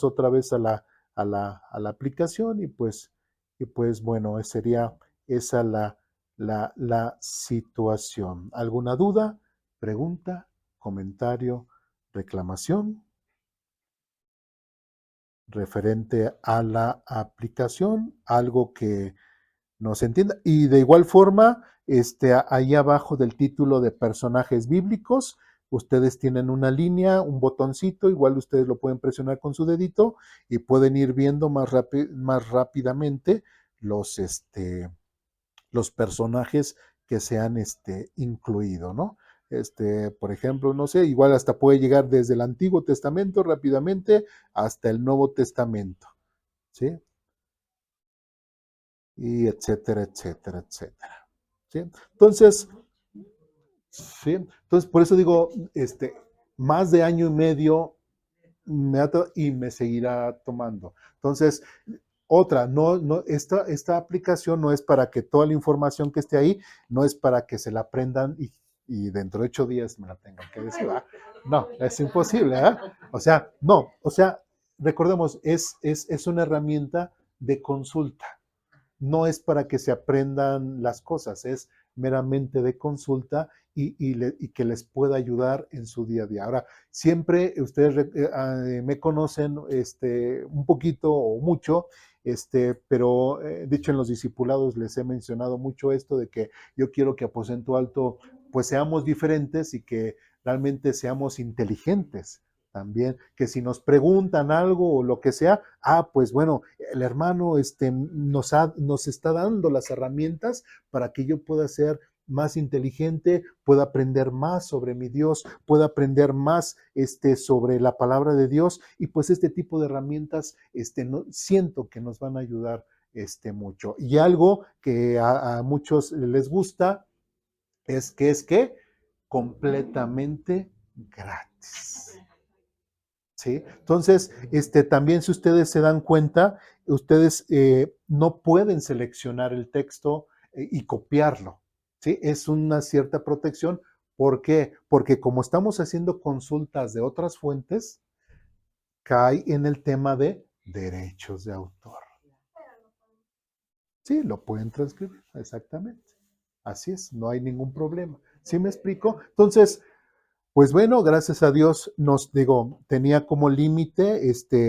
otra vez a la aplicación y pues bueno, sería esa la situación. ¿Alguna duda, pregunta, comentario, reclamación referente a la aplicación? Algo que no se entienda. Y de igual forma, ahí abajo del título de personajes bíblicos, ustedes tienen una línea, un botoncito, igual ustedes lo pueden presionar con su dedito y pueden ir viendo más rápidamente los, los personajes que se han incluido, ¿no? Por ejemplo, no sé, igual hasta puede llegar desde el Antiguo Testamento rápidamente hasta el Nuevo Testamento, ¿sí? Y etcétera, etcétera, etcétera. ¿Sí? Entonces, sí, entonces por eso digo, más de año y medio y me seguirá tomando. Entonces, otra, esta aplicación no es para que toda la información que esté ahí, no es para que se la aprendan y dentro de 8 días me la tengan que decir. ¿Verdad? No, es imposible, ¿verdad? O sea, no, o sea, recordemos, es una herramienta de consulta. No es para que se aprendan las cosas, es meramente de consulta y que les pueda ayudar en su día a día. Ahora, siempre ustedes me conocen un poquito o mucho, pero de hecho en los discipulados les he mencionado mucho esto de que yo quiero que Aposento Alto pues seamos diferentes y que realmente seamos inteligentes también, que si nos preguntan algo o lo que sea, pues bueno, el hermano nos está dando las herramientas para que yo pueda ser más inteligente, pueda aprender más sobre mi Dios, pueda aprender más sobre la palabra de Dios y pues este tipo de herramientas siento que nos van a ayudar mucho. Y algo que a muchos les gusta es que completamente gratis. ¿Sí? Entonces, también si ustedes se dan cuenta, ustedes no pueden seleccionar el texto y copiarlo. ¿Sí? Es una cierta protección. ¿Por qué? Porque como estamos haciendo consultas de otras fuentes, cae en el tema de derechos de autor. Sí, lo pueden transcribir, exactamente. Así es, no hay ningún problema. ¿Sí me explico? Entonces, pues bueno, gracias a Dios tenía como límite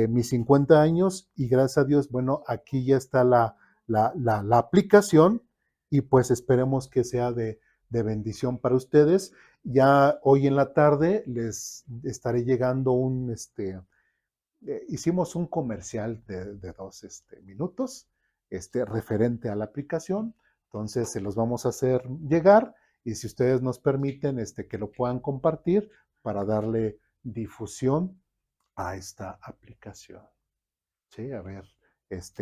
mis 50 años y gracias a Dios, bueno, aquí ya está la aplicación y pues esperemos que sea de bendición para ustedes. Ya hoy en la tarde les estaré llegando hicimos un comercial de 2 minutos referente a la aplicación, entonces se los vamos a hacer llegar y si ustedes nos permiten que lo puedan compartir para darle difusión a esta aplicación. Sí, a ver,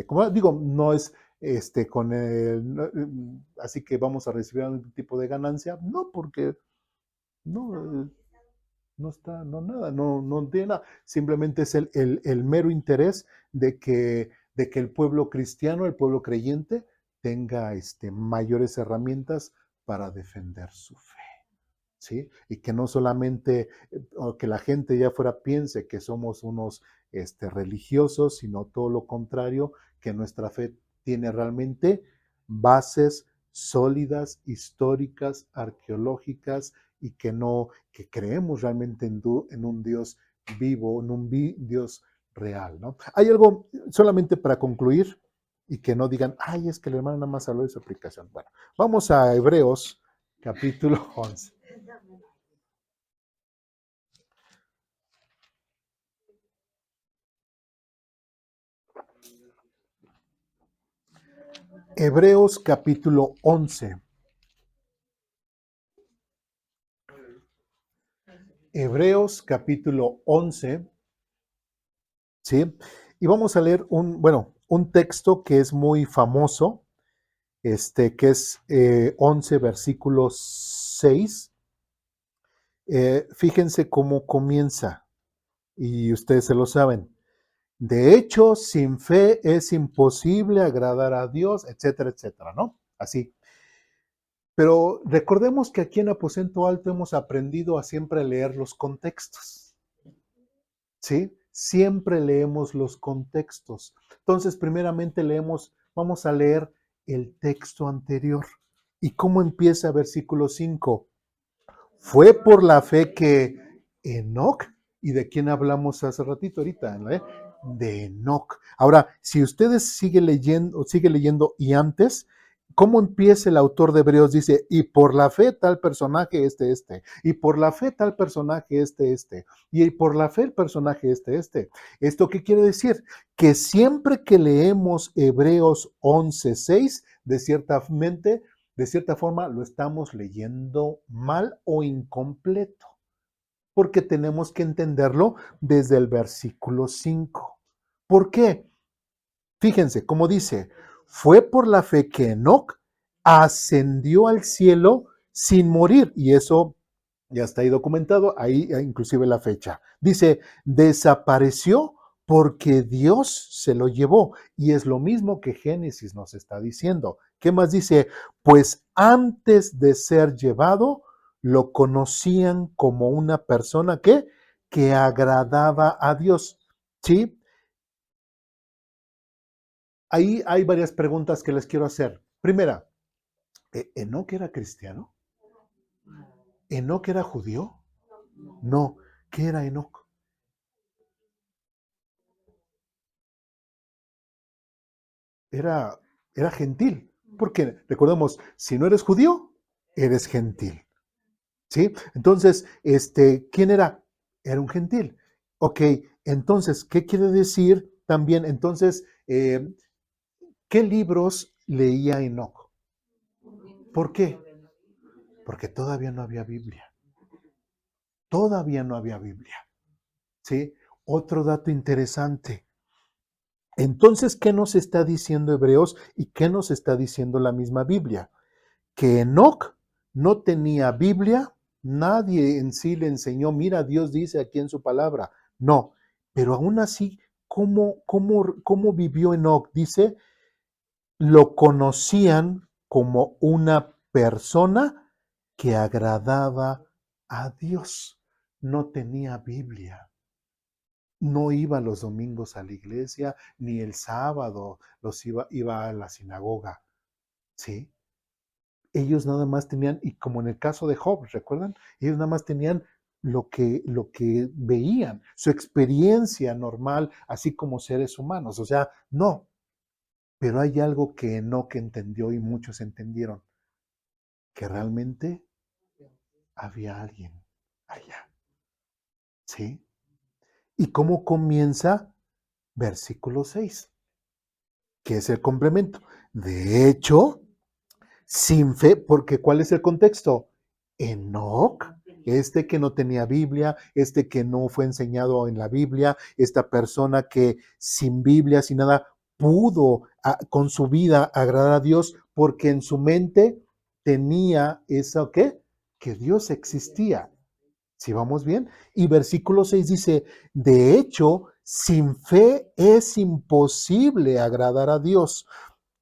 como digo, no es con así que vamos a recibir algún tipo de ganancia, no, porque no, no está, no nada, no tiene nada. Simplemente es el mero interés de que el pueblo cristiano, el pueblo creyente, tenga mayores herramientas para defender su fe. ¿Sí? Y que no solamente, o que la gente ya fuera piense que somos unos religiosos, sino todo lo contrario, que nuestra fe tiene realmente bases sólidas, históricas, arqueológicas, y que creemos realmente en un Dios vivo, en un Dios real, ¿no? Hay algo, solamente para concluir, y que no digan, ay, es que el hermano nada más habló de su aplicación. Bueno, vamos a Hebreos, capítulo 11. Hebreos capítulo 11. Hebreos capítulo 11, ¿sí? Y vamos a leer un texto que es muy famoso, que es 11, versículo 6. Fíjense cómo comienza, y ustedes se lo saben. De hecho, sin fe es imposible agradar a Dios, etcétera, etcétera, ¿no? Así. Pero recordemos que aquí en Aposento Alto hemos aprendido a siempre leer los contextos, ¿sí? Siempre leemos los contextos. Entonces, primeramente vamos a leer el texto anterior. ¿Y cómo empieza versículo 5? Fue por la fe que Enoc, ¿y de quién hablamos hace ratito ahorita? ¿No? De Enoc. Ahora, si ustedes sigue leyendo y antes, ¿cómo empieza el autor de Hebreos? Dice, y por la fe tal personaje y por la fe tal personaje y por la fe el personaje este. ¿Esto qué quiere decir? Que siempre que leemos Hebreos 11:6, de cierta forma lo estamos leyendo mal o incompleto, porque tenemos que entenderlo desde el versículo 5. ¿Por qué? Fíjense, como dice, fue por la fe que Enoc ascendió al cielo sin morir, y eso ya está ahí documentado, ahí inclusive la fecha. Dice, desapareció porque Dios se lo llevó, y es lo mismo que Génesis nos está diciendo. ¿Qué más dice? Pues antes de ser llevado, lo conocían como una persona que agradaba a Dios. ¿Sí? Ahí hay varias preguntas que les quiero hacer. Primera, ¿Enoc era cristiano? ¿Enoc era judío? No. ¿Qué era Enoc? Era, era gentil. Porque recordemos, si no eres judío, eres gentil. ¿Sí? Entonces, ¿quién era? Era un gentil. Ok, entonces, ¿qué quiere decir también? Entonces, ¿qué libros leía Enoc? ¿Por qué? Porque todavía no había Biblia. Todavía no había Biblia. ¿Sí? Otro dato interesante. Entonces, ¿qué nos está diciendo Hebreos y qué nos está diciendo la misma Biblia? Que Enoc no tenía Biblia, nadie en sí le enseñó, mira, Dios dice aquí en su palabra. No, pero aún así, ¿cómo vivió Enoc? Dice, lo conocían como una persona que agradaba a Dios. No tenía Biblia. No iba los domingos a la iglesia, ni el sábado iba a la sinagoga, ¿sí? Ellos nada más tenían, y como en el caso de Job, ¿recuerdan? Ellos nada más tenían lo que veían, su experiencia normal, así como seres humanos. O sea, no, pero hay algo que Enoc entendió y muchos entendieron, que realmente había alguien allá, ¿sí? ¿Y cómo comienza? Versículo 6, que es el complemento. De hecho, sin fe, porque ¿cuál es el contexto? Enoc, que no tenía Biblia, que no fue enseñado en la Biblia, esta persona que sin Biblia, sin nada, pudo con su vida agradar a Dios porque en su mente tenía eso que Dios existía. ¿Sí vamos bien? Y versículo 6 dice, de hecho, sin fe es imposible agradar a Dios.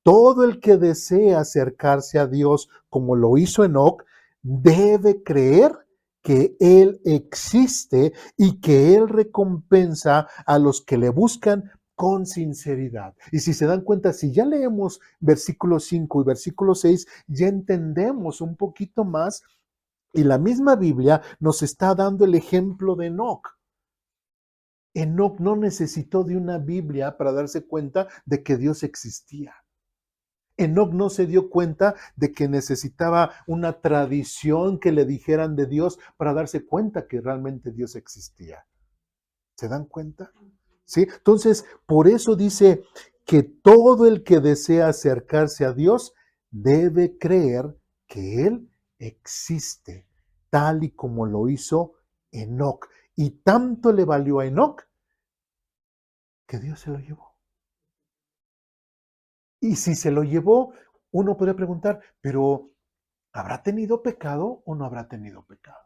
Todo el que desea acercarse a Dios, como lo hizo Enoc, debe creer que Él existe y que Él recompensa a los que le buscan con sinceridad. Y si se dan cuenta, si ya leemos versículo 5 y versículo 6, ya entendemos un poquito más y la misma Biblia nos está dando el ejemplo de Enoc. Enoc no necesitó de una Biblia para darse cuenta de que Dios existía. Enoc no se dio cuenta de que necesitaba una tradición que le dijeran de Dios para darse cuenta que realmente Dios existía. ¿Se dan cuenta? ¿Sí? Entonces, por eso dice que todo el que desea acercarse a Dios debe creer que Él existe, tal y como lo hizo Enoc. Y tanto le valió a Enoc que Dios se lo llevó. Y si se lo llevó, uno podría preguntar, pero ¿habrá tenido pecado o no habrá tenido pecado?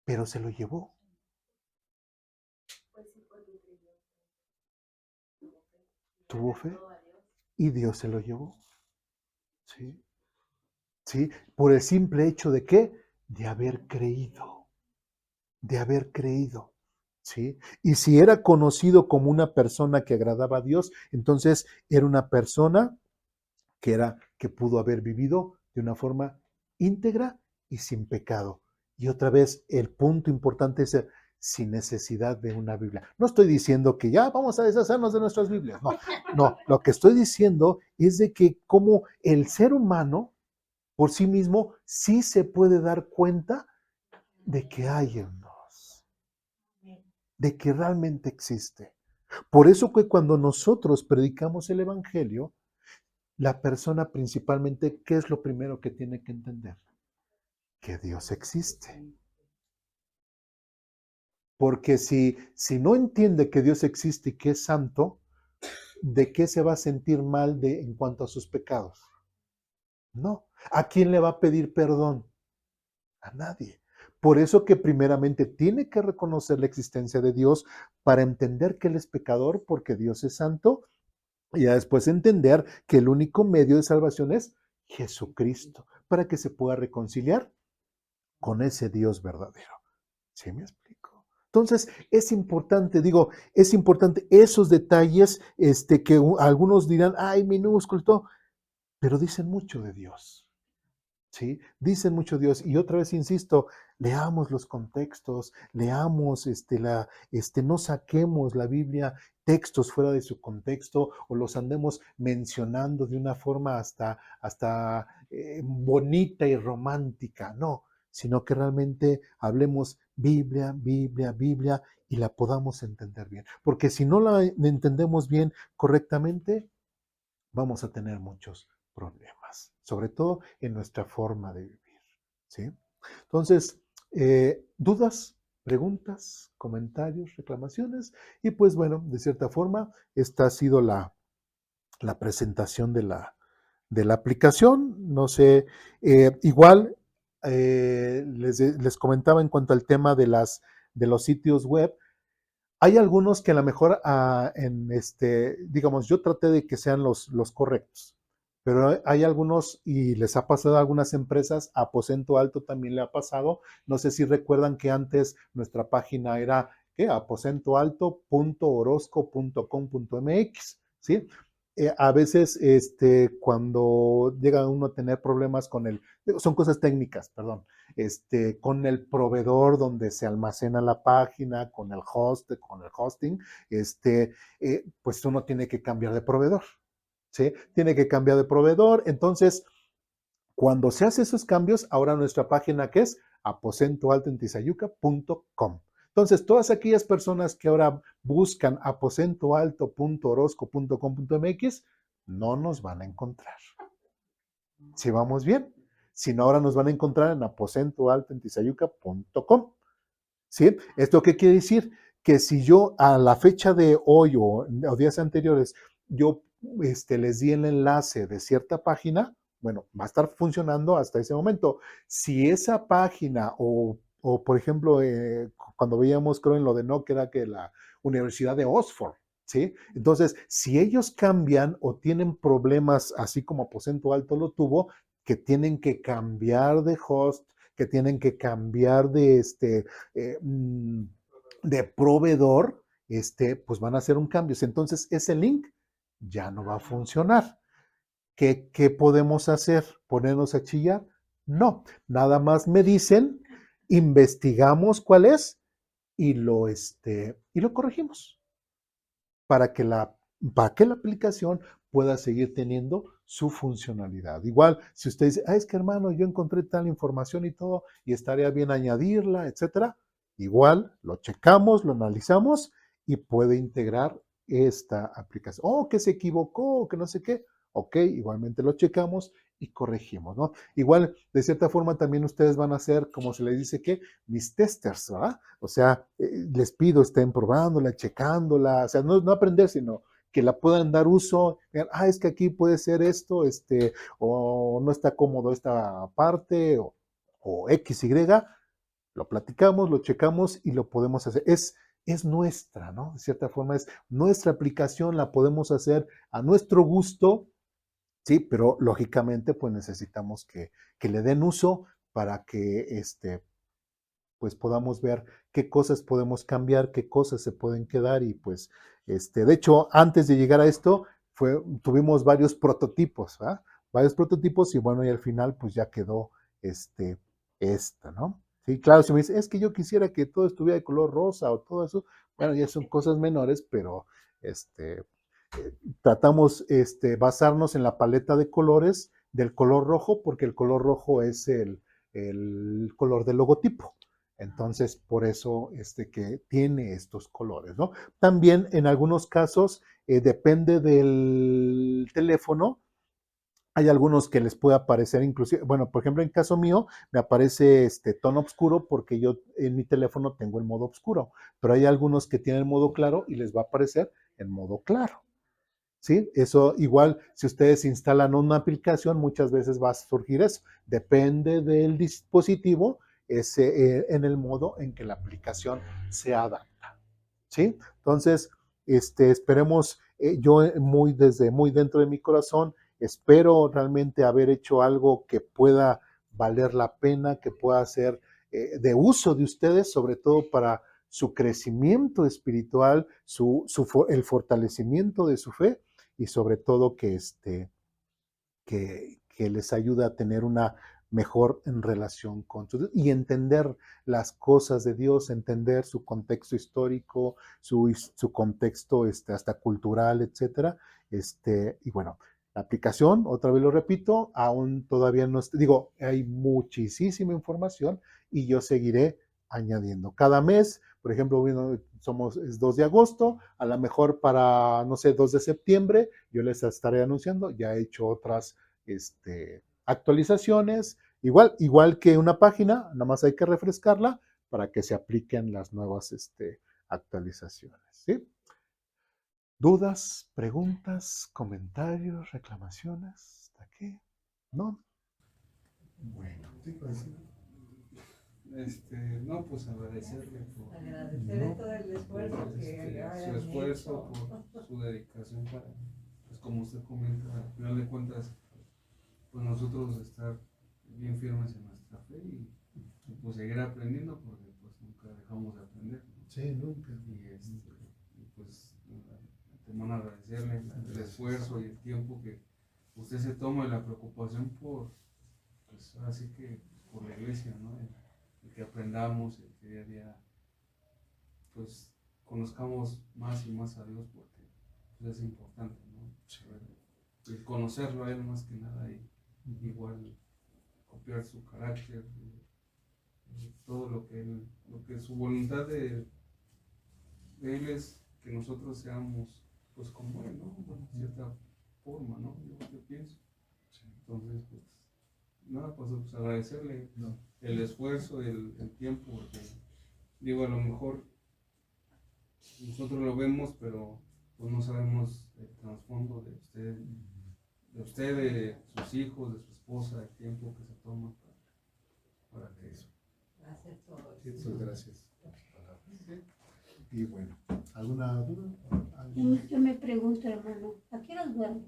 Pero se lo llevó. Tuvo fe y Dios se lo llevó. Sí, sí, por el simple hecho de qué, de haber creído, de haber creído. ¿Sí? Y si era conocido como una persona que agradaba a Dios, entonces era una persona que pudo haber vivido de una forma íntegra y sin pecado. Y otra vez, el punto importante es sin necesidad de una Biblia. No estoy diciendo que ya vamos a deshacernos de nuestras Biblias, no, no, lo que estoy diciendo es de que como el ser humano por sí mismo sí se puede dar cuenta de que hay en Dios, de que realmente existe. Por eso que cuando nosotros predicamos el Evangelio, la persona principalmente, ¿qué es lo primero que tiene que entender? Que Dios existe. Porque si no entiende que Dios existe y que es santo, ¿de qué se va a sentir mal en cuanto a sus pecados? No. ¿A quién le va a pedir perdón? A nadie. Por eso que primeramente tiene que reconocer la existencia de Dios para entender que Él es pecador porque Dios es santo y ya después entender que el único medio de salvación es Jesucristo para que se pueda reconciliar con ese Dios verdadero. ¿Sí me explico? Entonces, es importante, digo, es importante esos detalles que algunos dirán, ay, minúsculo, todo, pero dicen mucho de Dios. ¿Sí? Dicen mucho Dios. Y otra vez insisto, leamos los contextos, leamos, no saquemos la Biblia textos fuera de su contexto o los andemos mencionando de una forma hasta bonita y romántica, no, sino que realmente hablemos Biblia, Biblia, Biblia y la podamos entender bien. Porque si no la entendemos bien correctamente, vamos a tener muchos problemas, sobre todo en nuestra forma de vivir. ¿Sí? Entonces, dudas, preguntas, comentarios, reclamaciones, y pues bueno, de cierta forma, esta ha sido la presentación de la aplicación. No sé, igual les comentaba en cuanto al tema de los sitios web. Hay algunos que a lo mejor, digamos, yo traté de que sean los correctos, pero hay algunos, y les ha pasado a algunas empresas, a Aposento Alto también le ha pasado. No sé si recuerdan que antes nuestra página era, ¿qué? aposentoalto.orozco.com.mx, ¿sí? A veces, cuando llega uno a tener problemas son cosas técnicas, perdón, con el proveedor donde se almacena la página, con el host, con el hosting, pues uno tiene que cambiar de proveedor, ¿sí? Tiene que cambiar de proveedor. Entonces, cuando se hace esos cambios, ahora nuestra página que es aposentoaltoentizayuca.com. Entonces, todas aquellas personas que ahora buscan aposentoalto.orozco.com.mx no nos van a encontrar. Si vamos bien, si no, ahora nos van a encontrar en aposentoaltoentizayuca.com. ¿Sí? ¿Esto qué quiere decir? Que si yo a la fecha de hoy o días anteriores, yo les di el enlace de cierta página, bueno, va a estar funcionando hasta ese momento. Si esa página por ejemplo, cuando veíamos, creo en lo de no, que era que la Universidad de Oxford, ¿sí? Entonces, si ellos cambian o tienen problemas, así como Aposento Alto lo tuvo, que tienen que cambiar de host, que tienen que cambiar eh, mm, de proveedor, pues van a hacer un cambio. Entonces, ese link ya no va a funcionar. ¿Qué podemos hacer? ¿Ponernos a chillar? No, nada más me dicen, investigamos cuál es y lo corregimos para que la aplicación pueda seguir teniendo su funcionalidad. Igual, si usted dice, es que hermano, yo encontré tal información y todo, y estaría bien añadirla, etcétera, igual lo checamos, lo analizamos y puede integrar esta aplicación. Que se equivocó, que no sé qué. Ok, igualmente lo checamos y corregimos, ¿no? Igual, de cierta forma, también ustedes van a ser, como se les dice, que mis testers, ¿verdad? O sea, les pido, estén probándola, checándola, o sea, no aprender, sino que la puedan dar uso. Es que aquí puede ser esto, o no está cómodo esta parte, o X, Y, lo platicamos, lo checamos y lo podemos hacer. Es nuestra, ¿no? De cierta forma es nuestra aplicación, la podemos hacer a nuestro gusto Sí, pero lógicamente pues necesitamos que le den uso para que pues podamos ver qué cosas podemos cambiar, qué cosas se pueden quedar y pues, de hecho, antes de llegar a esto, tuvimos varios prototipos, ¿verdad? Varios prototipos y bueno, y al final pues ya quedó este, esta, ¿no? Sí, claro, si me dice, es que yo quisiera que todo estuviera de color rosa o todo eso, bueno, ya son cosas menores, pero este, tratamos basarnos en la paleta de colores del color rojo, porque el color rojo es el color del logotipo. Entonces, por eso que tiene estos colores, ¿no? También en algunos casos depende del teléfono. Hay algunos que les puede aparecer inclusive, bueno, por ejemplo, en caso mío, me aparece tono oscuro porque yo en mi teléfono tengo el modo oscuro, pero hay algunos que tienen modo claro y les va a aparecer en modo claro. ¿Sí? Eso igual, si ustedes instalan una aplicación, muchas veces va a surgir eso. Depende del dispositivo, en el modo en que la aplicación se adapta. ¿Sí? Entonces, esperemos, yo desde muy dentro de mi corazón, espero realmente haber hecho algo que pueda valer la pena, que pueda ser de uso de ustedes, sobre todo para su crecimiento espiritual, el fortalecimiento de su fe y sobre todo que les ayuda a tener una mejor en relación con Dios y entender las cosas de Dios, entender su contexto histórico, su contexto hasta cultural, etcétera. Y bueno, la aplicación, otra vez lo repito, aún todavía no, digo, hay muchísima información y yo seguiré añadiendo. Cada mes, por ejemplo, bueno, es 2 de agosto, a lo mejor para, no sé, 2 de septiembre, yo les estaré anunciando, ya he hecho otras actualizaciones, igual que una página, nada más hay que refrescarla para que se apliquen las nuevas actualizaciones. ¿Sí? ¿Dudas, preguntas, comentarios, reclamaciones? ¿Hasta aquí? ¿No? Bueno, Sí, pues, no, pues agradecerle por Agradecerle todo el esfuerzo que su esfuerzo, por su dedicación para, pues como usted comenta, al final de cuentas, pues nosotros estar bien firmes en nuestra fe y pues seguir aprendiendo porque pues nunca dejamos de aprender, ¿no? Sí, nunca. Y pues tenemos agradecerle el esfuerzo y el tiempo que usted se toma y la preocupación por, pues así que por la iglesia, ¿no? El que aprendamos, el que día a día pues conozcamos más y más a Dios porque pues, es importante, ¿no? El conocerlo a Él más que nada y igual copiar su carácter, todo lo que su voluntad de Él es que nosotros seamos pues como Él, ¿no? Bueno, de cierta forma, ¿no? Yo pienso. Entonces, pues, nada, pues agradecerle el esfuerzo, el tiempo, porque digo, a lo mejor nosotros lo vemos, pero pues no sabemos el trasfondo de sus hijos, de su esposa, el tiempo que se toma para que eso. hacer todo Sí, esto. pues gracias. Y bueno, ¿alguna duda? Yo me pregunto, hermano, ¿a qué horas duerme?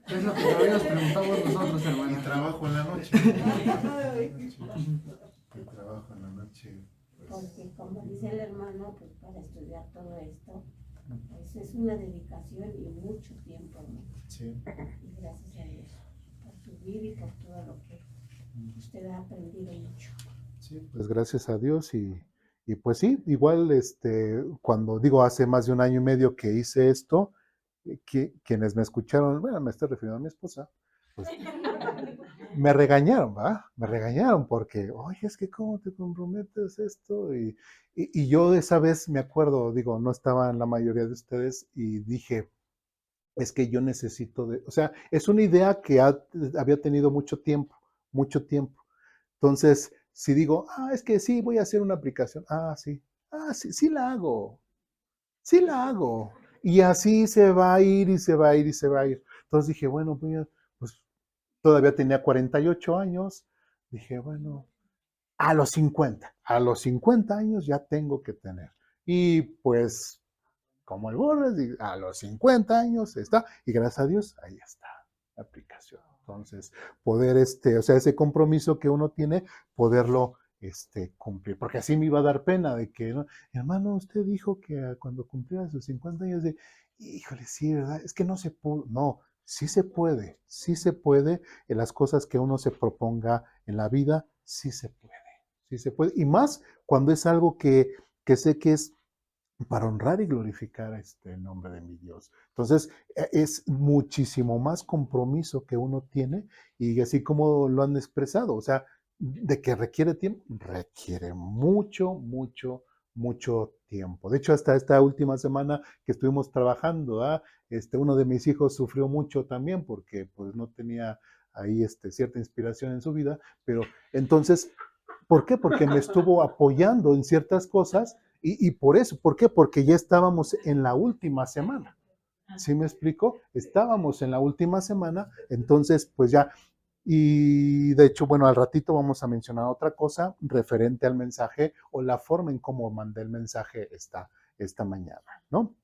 Es lo que todavía nos preguntamos nosotros, Y hermano. trabajo en la noche. Y trabajo en la noche. Pues, Porque como dice el hermano, pues para estudiar todo esto, pues es una dedicación y mucho tiempo, hermano. sí. Y gracias a Dios por su vida y por todo lo que usted ha aprendido mucho. Sí, pues gracias a Dios y pues sí, igual cuando digo hace más de un año y medio que hice esto, quienes me escucharon, bueno, me estoy refiriendo a mi esposa, pues me regañaron, ¿va? Me regañaron porque, oye, es que cómo te comprometes esto y yo esa vez me acuerdo, digo, no estaban la mayoría de ustedes y dije, es que yo necesito o sea, es una idea que había tenido mucho tiempo, mucho tiempo. Entonces, si digo, es que sí, voy a hacer una aplicación, sí, sí la hago, sí la hago. Y así se va a ir y se va a ir y se va a ir. Entonces dije, bueno, pues todavía tenía 48 años. Dije, bueno, a los 50 años ya tengo que tener. Y pues, como el Borges, a los 50 años está, y gracias a Dios, ahí está. aplicación. Entonces, poder, o sea, ese compromiso que uno tiene, poderlo cumplir. Porque así me iba a dar pena de que, ¿no? Hermano, usted dijo que cuando cumpliera sus 50 años de, híjole, sí, ¿verdad? Es que no se pudo. No, sí se puede. En las cosas que uno se proponga en la vida, sí se puede. Sí se puede. Y más cuando es algo que sé que es para honrar y glorificar el nombre de mi Dios. Entonces, es muchísimo más compromiso que uno tiene y así como lo han expresado, o sea, de que requiere tiempo, requiere mucho, mucho, mucho tiempo. De hecho, hasta esta última semana que estuvimos trabajando, uno de mis hijos sufrió mucho también porque pues no tenía ahí cierta inspiración en su vida, pero entonces, ¿por qué? Porque me estuvo apoyando en ciertas cosas y por eso, ¿por qué? Porque ya estábamos en la última semana. ¿Sí me explico? Estábamos en la última semana, entonces pues ya, y de hecho, bueno, al ratito vamos a mencionar otra cosa referente al mensaje o la forma en cómo mandé el mensaje esta mañana, ¿no?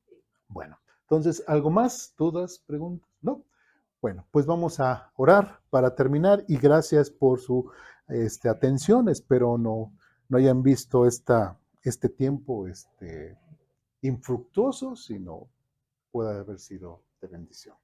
Bueno, entonces, ¿algo más? ¿Dudas? ¿Preguntas? ¿No? Bueno, pues vamos a orar para terminar y gracias por su atención. Espero no hayan visto este tiempo infructuoso, sino pueda haber sido de bendición.